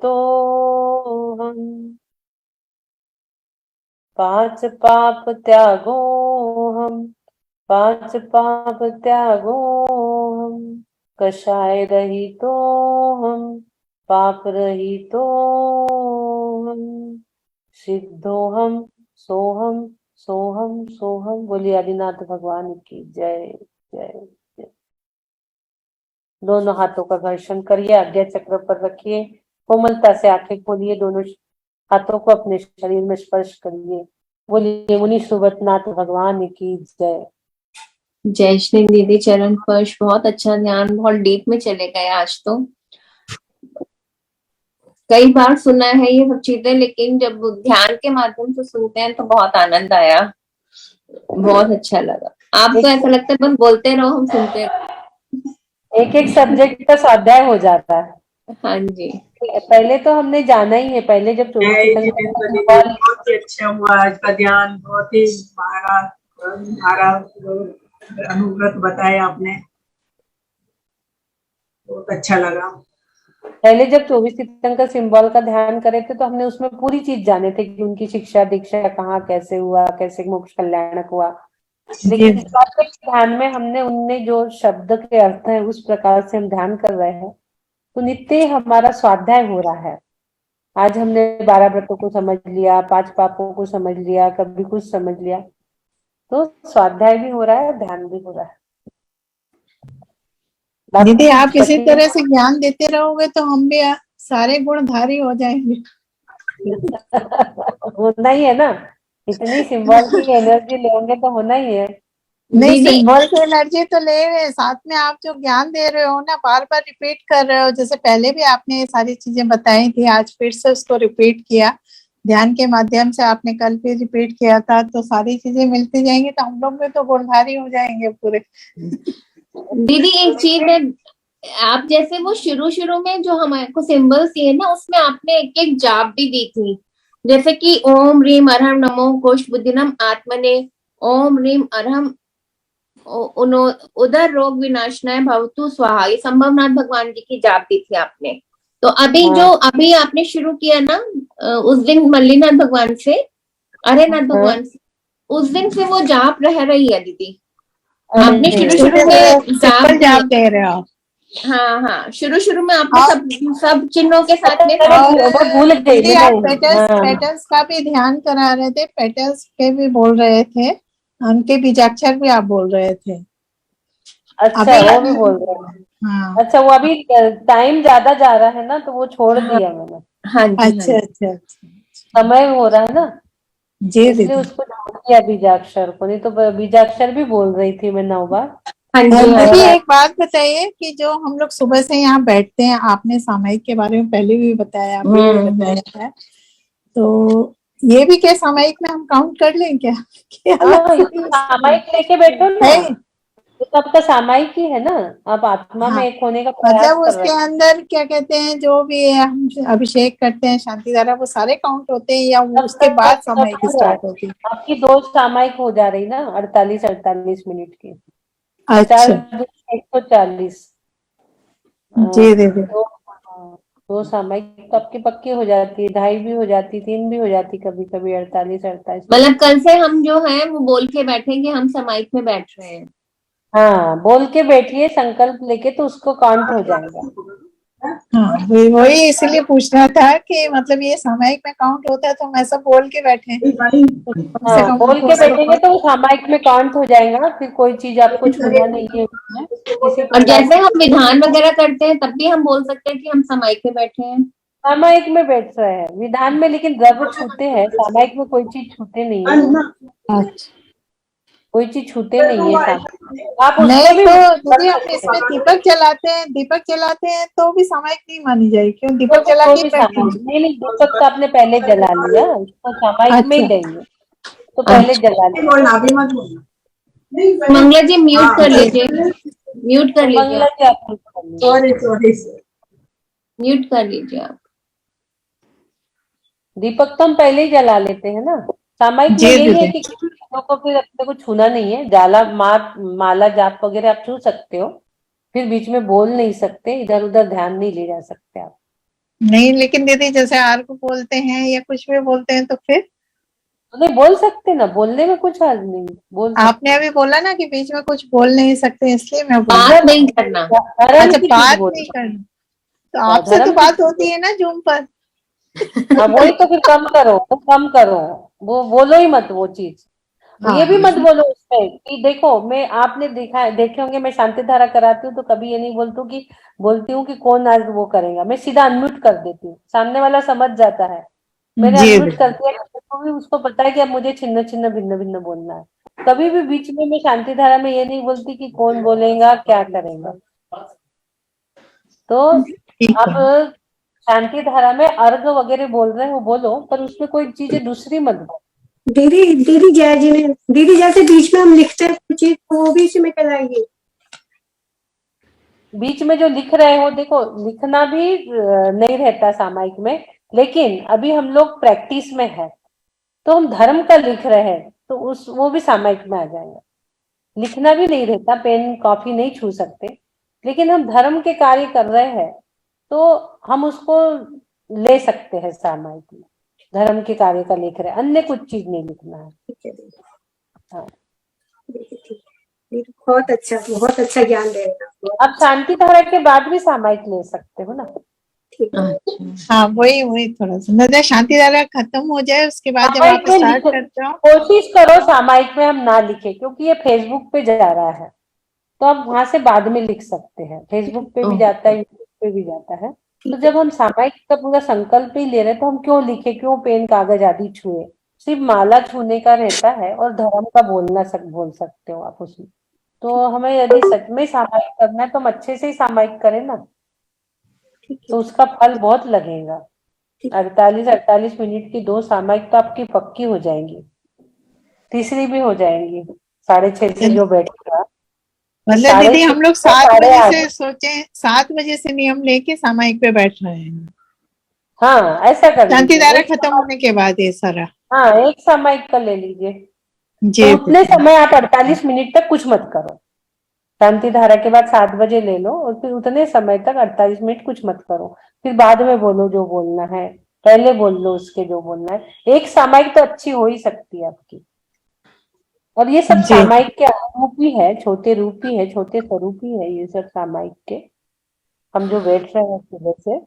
Speaker 1: 5 पाप त्यागोऽहम्, 5 पाप त्यागोऽहम्, कषाय रहितोऽहम्, पाप रहितोऽहम्, सिद्धोऽहम् सोहम सोहम सोहम। बोलिए आदिनाथ भगवान की जय जय जय। दोनों हाथों का घर्षण करिए, आज्ञा चक्र पर रखिए, कोमलता से आंखें खोलिए, दोनों हाथों को अपने शरीर में स्पर्श करिए। बोलिए मुनि सुबतनाथ भगवान की जय।
Speaker 2: जय श्री दीदी, चरण स्पर्श, बहुत अच्छा ध्यान, बहुत डीप में चले गए आज तो। कई बार सुना है ये सब चीजें, लेकिन जब ध्यान के माध्यम से सुनते हैं तो बहुत आनंद आया, बहुत अच्छा लगा। आप तो ऐसा लगता है बस बोलते रहो, हम सुनते रहो।
Speaker 1: एक एक सब्जेक्ट का स्वाध्याय हो जाता है।
Speaker 2: हाँ जी,
Speaker 1: पहले तो हमने जाना ही है, पहले जब
Speaker 3: बहुत ही अच्छा हुआ आज का ध्यान, बहुत ही भारा अनुव्रत बताया आपने, बहुत अच्छा लगा।
Speaker 1: पहले जब 24 तीर्थंकर सिंबल का ध्यान करे थे तो हमने उसमें पूरी चीज जाने थे कि उनकी शिक्षा दीक्षा कहाँ कैसे हुआ, कैसे मोक्ष कल्याणक हुआ। लेकिन इस बार के ध्यान में हमने उनने जो शब्द के अर्थ है उस प्रकार से हम ध्यान कर रहे हैं, तो नित्य हमारा स्वाध्याय हो रहा है। आज हमने 12 व्रतों को समझ लिया, 5 पापों को समझ लिया, कभी कुछ समझ लिया, तो स्वाध्याय भी हो रहा है, ध्यान भी हो रहा है।
Speaker 4: दीदी आप इसी तरह से ज्ञान देते रहोगे तो हम भी सारे गुणधारी हो जाएंगे।
Speaker 1: होना ही है ना, इतनी सिंबल की एनर्जी लेंगे तो होना ही है।
Speaker 4: नहीं, सिंबल की एनर्जी तो ले रहे, साथ में आप जो ज्ञान दे रहे हो ना, बार बार रिपीट कर रहे हो, जैसे पहले भी आपने ये सारी चीजें बताई थी, आज फिर से उसको रिपीट किया ध्यान के माध्यम से, आपने कल भी रिपीट किया था, तो सारी चीजें मिलती जाएंगी तो हम लोग भी तो गुणधारी हो जाएंगे पूरे।
Speaker 2: दीदी एक चीज है, आप जैसे वो शुरू में जो हमारे को सिंबल्स दिए ना, उसमें आपने एक एक जाप भी दी थी, जैसे कि ओम रीम अरहम नमो कोश बुद्धिनम आत्मने, ओम रीम अरहम उदर रोग विनाशनाय भवतु स्वाहा, ये संभवनाथ भगवान जी की जाप दी थी आपने। तो अभी आपने शुरू किया ना उस दिन मल्लीनाथ भगवान से, अरेनाथ भगवान से, उस दिन से वो जाप रह रही है दीदी। आपने शुरू में जाप दे रहे हो। हाँ, शुरू में आपने सब चिन्हों के साथ में
Speaker 4: दीदी आप पेटल्स का भी ध्यान करा रहे थे, पेटल्स के भी बोल रहे थे, उनके बीजाक्षर भी आप बोल रहे थे।
Speaker 1: अच्छा, वो भी बोल रहे हैं। हाँ। अच्छा, वो अभी टाइम ज्यादा जा रहा है ना, तो वो छोड़ दिया मैंने।
Speaker 2: हाँ जी,
Speaker 4: अच्छा,
Speaker 1: समय हो रहा है ना
Speaker 4: जी,
Speaker 1: इसलिए उसको छोड़ दिया बीजाक्षर को, नहीं तो बीजाक्षर भी बोल रही थी मैं 9 बार।
Speaker 4: हाँ जी। एक बात बताइए कि जो हम लोग सुबह से यहाँ बैठते हैं, आपने सामायिक के बारे में पहले भी बताया, अभी भी बताया है, तो ये भी क्या सामायिक में हम काउंट कर लें क्या?
Speaker 1: सामायिक लेके बैठो ना, तो सबका सामायिक ही है ना, आप आत्मा में एक होने का प्रयास
Speaker 4: मतलब उसके अंदर क्या कहते हैं, जो भी हम अभिषेक करते हैं, शांति धारा, वो सारे काउंट होते हैं या उसके बाद सामायिक स्टार्ट होती है?
Speaker 1: आपकी 2 सामायिक हो जा रही ना, 48 मिनट की।
Speaker 4: अच्छा,
Speaker 1: 140
Speaker 4: जी दीदी।
Speaker 1: 2 सामायिक तो आपकी पक्की हो जाती है, 2.5 भी हो जाती, 3 भी हो जाती, कभी कभी 48।
Speaker 2: मतलब कल से हम जो है वो बोल के बैठेंगे हम सामायिक में बैठ रहे हैं।
Speaker 1: हाँ, बोल के बैठिए संकल्प लेके, तो उसको काउंट हो जाएगा।
Speaker 4: हाँ, वही इसलिए पूछना था कि मतलब ये सामायिक में काउंट होता है तो हम ऐसा बोल के बैठे।
Speaker 1: हाँ, बोल के बैठेंगे तो सामायिक में काउंट हो जाएगा, फिर कोई चीज आपको छूना नहीं है उसमें।
Speaker 2: और जैसे हम विधान वगैरह करते हैं तब भी हम बोल सकते हैं कि हम सामायिक में बैठे हैं,
Speaker 1: सामायिक में बैठ रहे हैं। विधान में लेकिन द्रव्य छूते हैं, सामायिक में कोई चीज छूते नहीं है। कोई चीज छूते नहीं है सामने, आप उसको
Speaker 4: नहीं
Speaker 1: भी
Speaker 4: तो
Speaker 1: कर
Speaker 4: दीदी हम
Speaker 1: सकते
Speaker 4: इसमें
Speaker 1: हैं।
Speaker 4: दीपक जलाते हैं तो भी सामायिक नहीं मानी जाएगी, क्यों? दीपक जला
Speaker 1: तो
Speaker 4: के
Speaker 1: भी
Speaker 4: बैठे।
Speaker 1: सामायिक नहीं, नहीं दीपक तो आपने पहले जला लिया, इसको सामायिक में ही
Speaker 4: अच्छा
Speaker 1: लेंगे, तो पहले
Speaker 4: अच्छा
Speaker 1: जला
Speaker 3: नहीं
Speaker 1: लिया।
Speaker 3: बोलना, अभी मत बोलना।
Speaker 2: मंगला जी म्यूट
Speaker 3: हाँ,
Speaker 2: कर लीजिए, म्यूट कर
Speaker 1: तो
Speaker 2: लीजिए
Speaker 1: मंगला
Speaker 2: आप,
Speaker 1: जी आप कुछ कर लीजिए।
Speaker 3: Sorry sorry sorry.
Speaker 2: म्यूट कर लीजिए आप।
Speaker 1: दीपक तो हम पहले ही जला लेते हैं ना। सामायिक में
Speaker 4: जी
Speaker 1: यही है
Speaker 4: दीदी।
Speaker 1: कि किसी चीजों को फिर अपने को छूना नहीं है। माला जाप वगैरह आप छू सकते हो, फिर बीच में बोल नहीं सकते, इधर उधर ध्यान नहीं ले जा सकते आप।
Speaker 4: नहीं लेकिन दीदी जैसे आर को बोलते हैं या कुछ भी बोलते हैं तो फिर
Speaker 1: तो नहीं बोल सकते ना, बोलने में कुछ हर्ज नहीं, बोल
Speaker 4: आपने
Speaker 1: सकते।
Speaker 4: अभी बोला ना कि बीच में कुछ बोल नहीं सकते, इसलिए मैं बोली।
Speaker 2: बात नहीं करना।
Speaker 1: धर्म
Speaker 4: अच्छा
Speaker 1: की चीज
Speaker 4: बात नहीं
Speaker 1: बोलना,
Speaker 4: करना, तो आपसे तो
Speaker 1: धर्म की
Speaker 4: बात
Speaker 1: चीज।
Speaker 4: होती है ना जूम पर।
Speaker 1: हाँ वही तो, फिर कम करो, तो कम करो, वो बोलो ही मत वो चीज।
Speaker 4: हाँ
Speaker 1: ये भी
Speaker 4: हाँ
Speaker 1: मत बोलो उसमें कि देखो, मैं आपने देखे होंगे मैं शांति धारा कराती हूँ तो कभी ये नहीं बोलती हूँ कि कौन आज वो करेगा, मैं सीधा अनम्यूट कर देती हूँ, सामने वाला समझ जाता है। मैंने
Speaker 4: जी
Speaker 1: अनम्यूट कर
Speaker 4: दीदी।
Speaker 1: दिया तो भी उसको पता है कि अब मुझे छिन्न छिन्न भिन्न भिन्न बोलना है। कभी भी बीच में मैं शांति धारा में ये नहीं बोलती कि कौन बोलेगा क्या करेगा। तो
Speaker 4: ठीक
Speaker 1: आप
Speaker 4: है।
Speaker 1: शांति धारा में अर्घ वगैरह बोल रहे हो बोलो, पर उसमें कोई चीजें दूसरी मत बोलो।
Speaker 5: दीदी दीदी जय जी ने दीदी जैसे बीच में हम लिखते हैं कुछ चीज तो वो भी इसी में कहलाएगी।
Speaker 1: बीच में जो लिख रहे हो, देखो लिखना भी नहीं रहता सामायिक में, लेकिन अभी हम लोग प्रैक्टिस में है तो हम धर्म का लिख रहे हैं तो उस वो भी सामायिक में आ जाएगा। लिखना भी नहीं रहता, पेन कॉपी नहीं छू सकते, लेकिन हम धर्म के कार्य कर रहे हैं तो हम उसको ले सकते हैं सामायिक में। धर्म के कार्य का लिख रहे हैं, अन्य कुछ चीज नहीं लिखना है।
Speaker 5: ठीक है दीदी।
Speaker 1: हाँ।
Speaker 5: दीदी ठीक है दीदी, बहुत अच्छा ज्ञान दे रहे हैं
Speaker 1: आप शांति धारा के बाद भी सामायिक ले सकते हो ना।
Speaker 5: ठीक है।
Speaker 2: अच्छा
Speaker 4: हाँ वही वही थोड़ा सा मतलब शांति धारा खत्म हो जाए उसके बाद जब
Speaker 1: सामायिक
Speaker 4: आप
Speaker 1: में
Speaker 4: स्टार्ट
Speaker 1: लिख,
Speaker 4: करते हो।
Speaker 1: कोशिश करो सामायिक में हम ना लिखे, क्योंकि ये फेसबुक पे जा रहा है तो आप वहां से बाद में लिख सकते हैं। फेसबुक पे भी जाता है, यूट्यूब पे भी जाता है। तो
Speaker 5: ठीक है
Speaker 1: जब हम सामायिक का पूरा संकल्प ही ले रहे हैं तो हम क्यों लिखे, क्यों पेन कागज आदि छुए। सिर्फ माला छूने का रहता है और धर्म का बोल सकते हो आप उसमें। तो हमें यदि सच में सामायिक करना है तो हम अच्छे से ही सामायिक करें ना,
Speaker 5: ठीक है
Speaker 1: तो उसका फल बहुत लगेगा।
Speaker 5: ठीक
Speaker 1: 48 मिनट की 2 सामायिक तो आपकी पक्की हो जाएंगी, तीसरी भी हो जाएंगी 6:30 से जो बैठेगा। तो
Speaker 4: मतलब दीदी
Speaker 1: 6:30
Speaker 4: हम लोग
Speaker 1: से
Speaker 4: 7 बजे
Speaker 1: 8:30।
Speaker 4: से सोचे, 7 बजे से नियम लेके सामायिक पे बैठ रहे हैं,
Speaker 1: हाँ ऐसा कर
Speaker 4: शांति
Speaker 1: लीजिए,
Speaker 4: धारा
Speaker 1: एक
Speaker 4: खत्म
Speaker 1: सामायिक।
Speaker 4: होने के बाद ये सारा।
Speaker 1: हाँ एक सामायिक का ले लीजिए। तो
Speaker 4: जी
Speaker 1: उतने
Speaker 4: दीदी।
Speaker 1: समय आप 48 मिनट तक कुछ मत करो। शांति धारा के बाद 7 बजे ले लो और फिर उतने समय तक 48 मिनट कुछ मत करो। फिर बाद में बोलो जो बोलना है, पहले बोल लो उसके जो बोलना है। एक सामायिक तो अच्छी हो ही सकती है आपकी। और ये सब
Speaker 4: जी
Speaker 1: सामायिक के अनुरूप ही है, छोटे रूप ही है, छोटे स्वरूप ही है ये सब सामायिक के। हम जो बैठ रहे हैं सुबह से,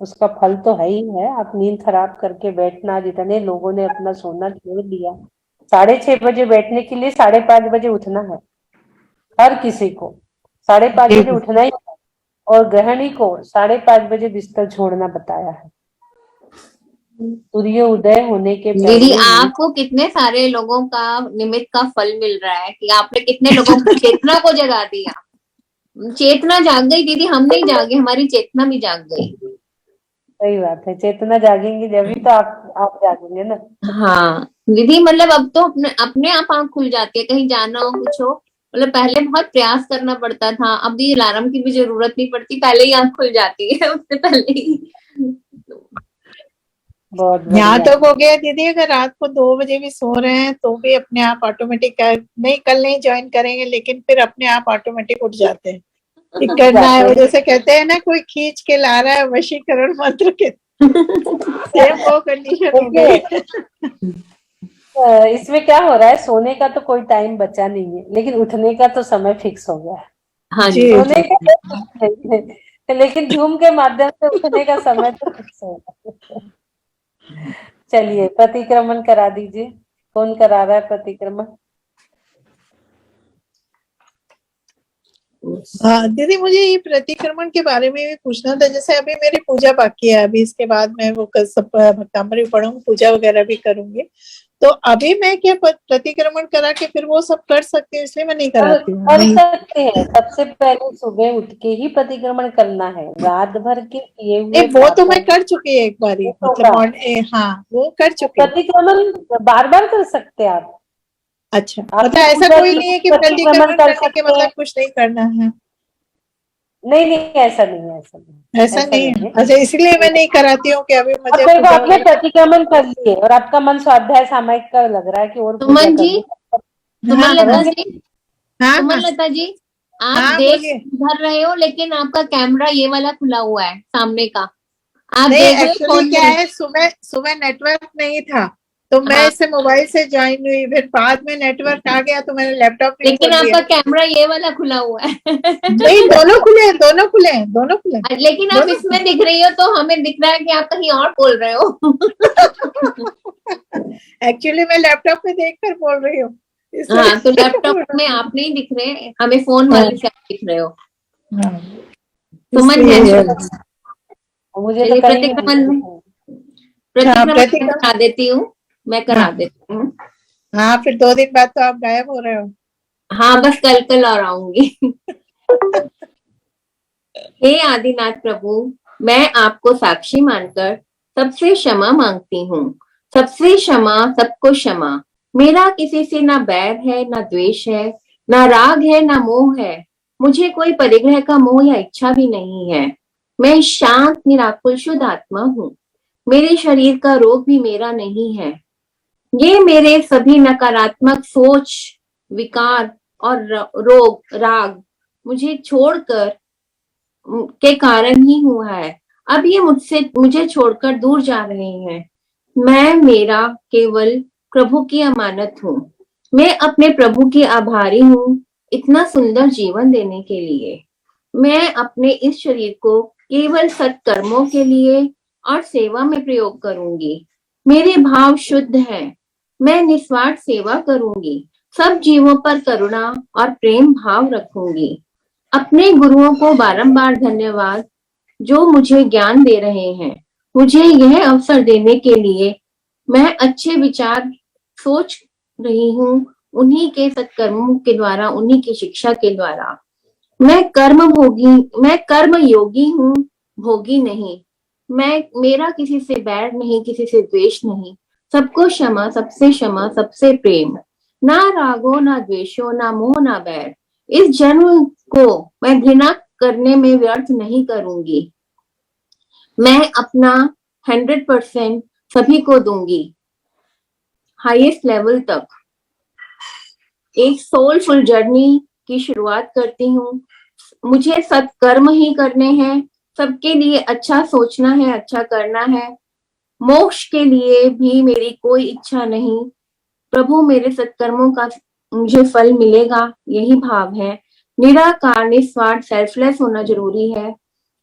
Speaker 1: उसका फल तो है ही है। आप नींद खराब करके बैठना, जितने लोगों ने अपना सोना छोड़ दिया, 6:30 बजे बैठने के लिए 5:30 बजे उठना है हर किसी को। 5:30
Speaker 4: जी
Speaker 1: बजे उठना ही है, और गृहिणी को 5:30 बजे बिस्तर छोड़ना बताया है। सूर्य उदय होने के
Speaker 2: दीदी,
Speaker 1: पहले ही।
Speaker 2: आपको कितने सारे लोगों का निमित्त का फल मिल रहा है कि आपने कितने लोगों की चेतना को जगा दिया। चेतना जाग गई दीदी, हम नहीं जागे, हमारी चेतना भी जाग गई।
Speaker 1: सही बात है, चेतना जागेंगी जब ही तो आप जागेंगे ना।
Speaker 2: हाँ दीदी, मतलब अब तो अपने अपने आप आँख खुल जाती है, कहीं जाना हो कुछ हो। मतलब पहले बहुत प्रयास करना पड़ता था, अब ये अलार्म की भी जरूरत नहीं पड़ती, पहले ही आँख खुल जाती है उससे पहले ही।
Speaker 1: बहुत
Speaker 4: यहाँ
Speaker 1: बढ़िया।
Speaker 4: तक हो गया दीदी, अगर रात को 2 बजे भी सो रहे हैं तो भी अपने आप ऑटोमेटिक नहीं, कल नहीं ज्वाइन करेंगे लेकिन फिर अपने आप ऑटोमेटिक उठ जाते हैं कि करना है।
Speaker 1: जाते
Speaker 4: वो
Speaker 1: हैं।
Speaker 4: जैसे कहते हैं ना, कोई खींच के ला रहा है वशीकरण मंत्र के, सेम वो कंडीशन हो
Speaker 1: देखिए
Speaker 4: गई।
Speaker 1: इसमें क्या हो रहा है, सोने का तो कोई टाइम बचा नहीं है, लेकिन उठने का तो समय फिक्स हो गया है।
Speaker 2: हाँ
Speaker 4: जी
Speaker 2: जी।
Speaker 1: सोने का कोई फिक्स नहीं है, लेकिन जूम के माध्यम से उठने का समय तो फिक्स हो गया। चलिए प्रतिक्रमण करा दीजिए। कौन करा रहा है प्रतिक्रमण?
Speaker 4: हाँ दीदी, मुझे ये प्रतिक्रमण के बारे में भी पूछना था। जैसे अभी मेरी पूजा बाकी है, अभी इसके बाद मैं वो सब भक्तामृत भी पढ़ूंगी, पूजा वगैरह भी करूंगी। तो अभी मैं क्या प्रतिक्रमण करा के फिर वो सब कर सकती हूँ, इसलिए मैं नहीं कराती हूँ।
Speaker 1: कर
Speaker 4: नहीं,
Speaker 1: सकते हैं। सबसे पहले सुबह उठ के ही प्रतिक्रमण करना है। रात भर के किए हुए
Speaker 4: वो तो
Speaker 1: पापों
Speaker 4: मैं कर चुकी है एक बारी,
Speaker 1: को
Speaker 4: मतलब
Speaker 1: होगा।
Speaker 4: मॉर्निंग, हाँ वो कर चुकी हूँ।
Speaker 1: प्रतिक्रमण बार बार कर सकते हैं आप।
Speaker 4: अच्छा,
Speaker 1: आप
Speaker 4: मतलब ऐसा
Speaker 1: पूजा
Speaker 4: कोई
Speaker 1: के
Speaker 4: नहीं है कि
Speaker 1: प्रतिक्रमण
Speaker 4: प्रतिक्रमण
Speaker 1: कर
Speaker 4: करने के
Speaker 1: सकते
Speaker 4: मतलब
Speaker 1: हैं।
Speaker 4: कुछ नहीं करना है?
Speaker 1: नहीं नहीं, ऐसा नहीं है, ऐसा नहीं,
Speaker 4: ऐसा
Speaker 1: ऐसा
Speaker 4: नहीं
Speaker 1: नहीं
Speaker 4: है?
Speaker 1: है।
Speaker 4: अच्छा, इसलिए मैं नहीं कराती हूँ कि अभी
Speaker 1: अब
Speaker 4: मुझे
Speaker 1: देखो,
Speaker 4: पूजा
Speaker 1: आपने
Speaker 4: वगैरह।
Speaker 1: प्रतिक्रमण कर लिए और आपका मन स्वाध्याय सामायिक का लग रहा है कि और पूजा
Speaker 2: सुमन
Speaker 1: कर
Speaker 2: जी,
Speaker 1: ली।
Speaker 2: सुमन
Speaker 4: हाँ
Speaker 2: लता
Speaker 4: बोलिए।
Speaker 2: जी,
Speaker 4: हाँ
Speaker 2: सुमन
Speaker 4: हाँ
Speaker 2: लता जी, आप
Speaker 4: हाँ
Speaker 2: देख
Speaker 4: बोलिए।
Speaker 2: धर रहे हो लेकिन आपका कैमरा ये वाला खुला हुआ है सामने का। आप
Speaker 4: नहीं,
Speaker 2: देख रहे हो
Speaker 4: एक्चुअली
Speaker 2: फोन
Speaker 4: क्या
Speaker 2: में।
Speaker 4: है, सुबह सुबह नेटवर्क नहीं था, तो मैं
Speaker 2: हाँ,
Speaker 4: इसे मोबाइल से ज्वाइन हुई, फिर बाद में नेटवर्क आ गया तो मैंने लैपटॉप में
Speaker 2: लेकिन
Speaker 4: खोल लिया।
Speaker 2: आपका कैमरा ये वाला खुला हुआ है।
Speaker 4: नहीं, दोनों खुले हैं, दोनों खुले हैं, दोनों खुले हैं,
Speaker 2: लेकिन आप
Speaker 4: दोनों
Speaker 2: इसमें दिख रही हो तो हमें दिख रहा है कि आप कहीं और बोल रहे हो।
Speaker 4: एक्चुअली मैं लैपटॉप में देखकर बोल रही हूँ,
Speaker 2: हाँ, तो
Speaker 4: इसलिए।
Speaker 2: लैपटॉप में आप नहीं दिख रहे, हमें फोन वाले से आप दिख रहे हो।
Speaker 4: हाँ,
Speaker 2: सुमन
Speaker 4: इसलिए
Speaker 2: है।
Speaker 1: मुझे तो
Speaker 2: चलिए,
Speaker 1: कहीं नहीं दिख रहा है।
Speaker 4: हाँ
Speaker 2: प्रतिक्रमण मैं
Speaker 4: प्रतिक्रमण।
Speaker 2: करा देती हूँ, मैं
Speaker 4: हाँ
Speaker 2: करा देती हूँ।
Speaker 4: हाँ, फिर 2 दिन बाद तो आप गायब हो रहे हो।
Speaker 2: हाँ, बस कल कल और आऊंगी। हे आदिनाथ प्रभु, मैं आपको साक्षी मानकर सबसे क्षमा मांगती हूँ। सबसे क्षमा, सबको क्षमा। मेरा किसी से ना बैर है, ना द्वेष है, ना राग है, ना मोह है। मुझे कोई परिग्रह का मोह या इच्छा भी नहीं है। मैं शांत निराकुल शुद्ध आत्मा हूँ। मेरे शरीर का रोग भी मेरा नहीं है। ये मेरे सभी नकारात्मक सोच, विकार और रोग, राग मुझे छोड़कर के कारण ही हुआ है। अब ये मुझे छोड़कर दूर जा रहे हैं। मैं मेरा केवल प्रभु की अमानत हूँ। मैं अपने प्रभु की आभारी हूँ इतना सुंदर जीवन देने के लिए। मैं अपने इस शरीर को केवल सत्कर्मों के लिए और सेवा में प्रयोग करूंगी। मेरे भाव शुद्ध हैं। मैं निस्वार्थ सेवा करूंगी। सब जीवों पर करुणा और प्रेम भाव रखूंगी। अपने गुरुओं को बारंबार धन्यवाद जो मुझे ज्ञान दे रहे हैं। मुझे यह अवसर देने के लिए मैं अच्छे विचार सोच रही हूँ, उन्हीं के सत्कर्मों के द्वारा, उन्हीं की शिक्षा के द्वारा। मैं कर्म योगी हूँ, भोगी नहीं। मेरा किसी से बैर नहीं, किसी से द्वेष नहीं। सबको क्षमा, सबसे क्षमा, सबसे प्रेम। ना रागो, ना द्वेषो, ना मोह, ना बैर। इस जन्म को मैं घृणा करने में व्यर्थ नहीं करूंगी। मैं अपना 100% सभी को दूंगी, हाईएस्ट लेवल तक। एक सोलफुल जर्नी की शुरुआत करती हूँ। मुझे सत्कर्म ही करने हैं। सबके लिए अच्छा सोचना है, अच्छा करना है। मोक्ष के लिए भी मेरी कोई इच्छा नहीं। प्रभु, मेरे सत्कर्मों का मुझे फल मिलेगा, यही भाव है। निराकार, निस्वार्थ, सेल्फलेस होना जरूरी है।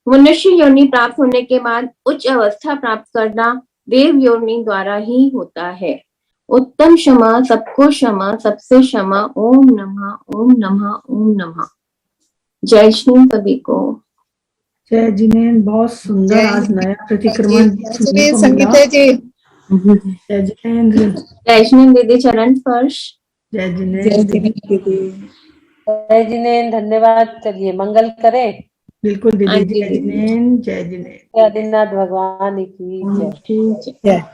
Speaker 2: मनुष्य योनि प्राप्त होने के बाद उच्च अवस्था प्राप्त करना देव योनि द्वारा ही होता है। उत्तम क्षमा, सबको क्षमा, सबसे क्षमा। ओम नमः, ओम नमः, ओम नमः। जय श्री सभी को।
Speaker 3: जय जिनेन्द्र, बहुत सुंदर आज नया प्रतिक्रमण सुनने को मिला।
Speaker 4: संगीता जी,
Speaker 3: जय जिनेन्द्र।
Speaker 2: जय श्री दीदी, चरण स्पर्श।
Speaker 3: जय
Speaker 4: जय
Speaker 3: जिनेन्द्र।
Speaker 4: दीदी।
Speaker 1: जय जिनेन्द्र, धन्यवाद। चलिए मंगल करें।
Speaker 3: बिल्कुल
Speaker 2: हाँ
Speaker 3: दीदी,
Speaker 2: जी
Speaker 3: जय
Speaker 2: दीदी।
Speaker 3: जिनेन्द्र, जय जिनेन्द्र।
Speaker 1: जय आदिनाथ भगवान की जय।
Speaker 3: ठीक है।
Speaker 4: जय।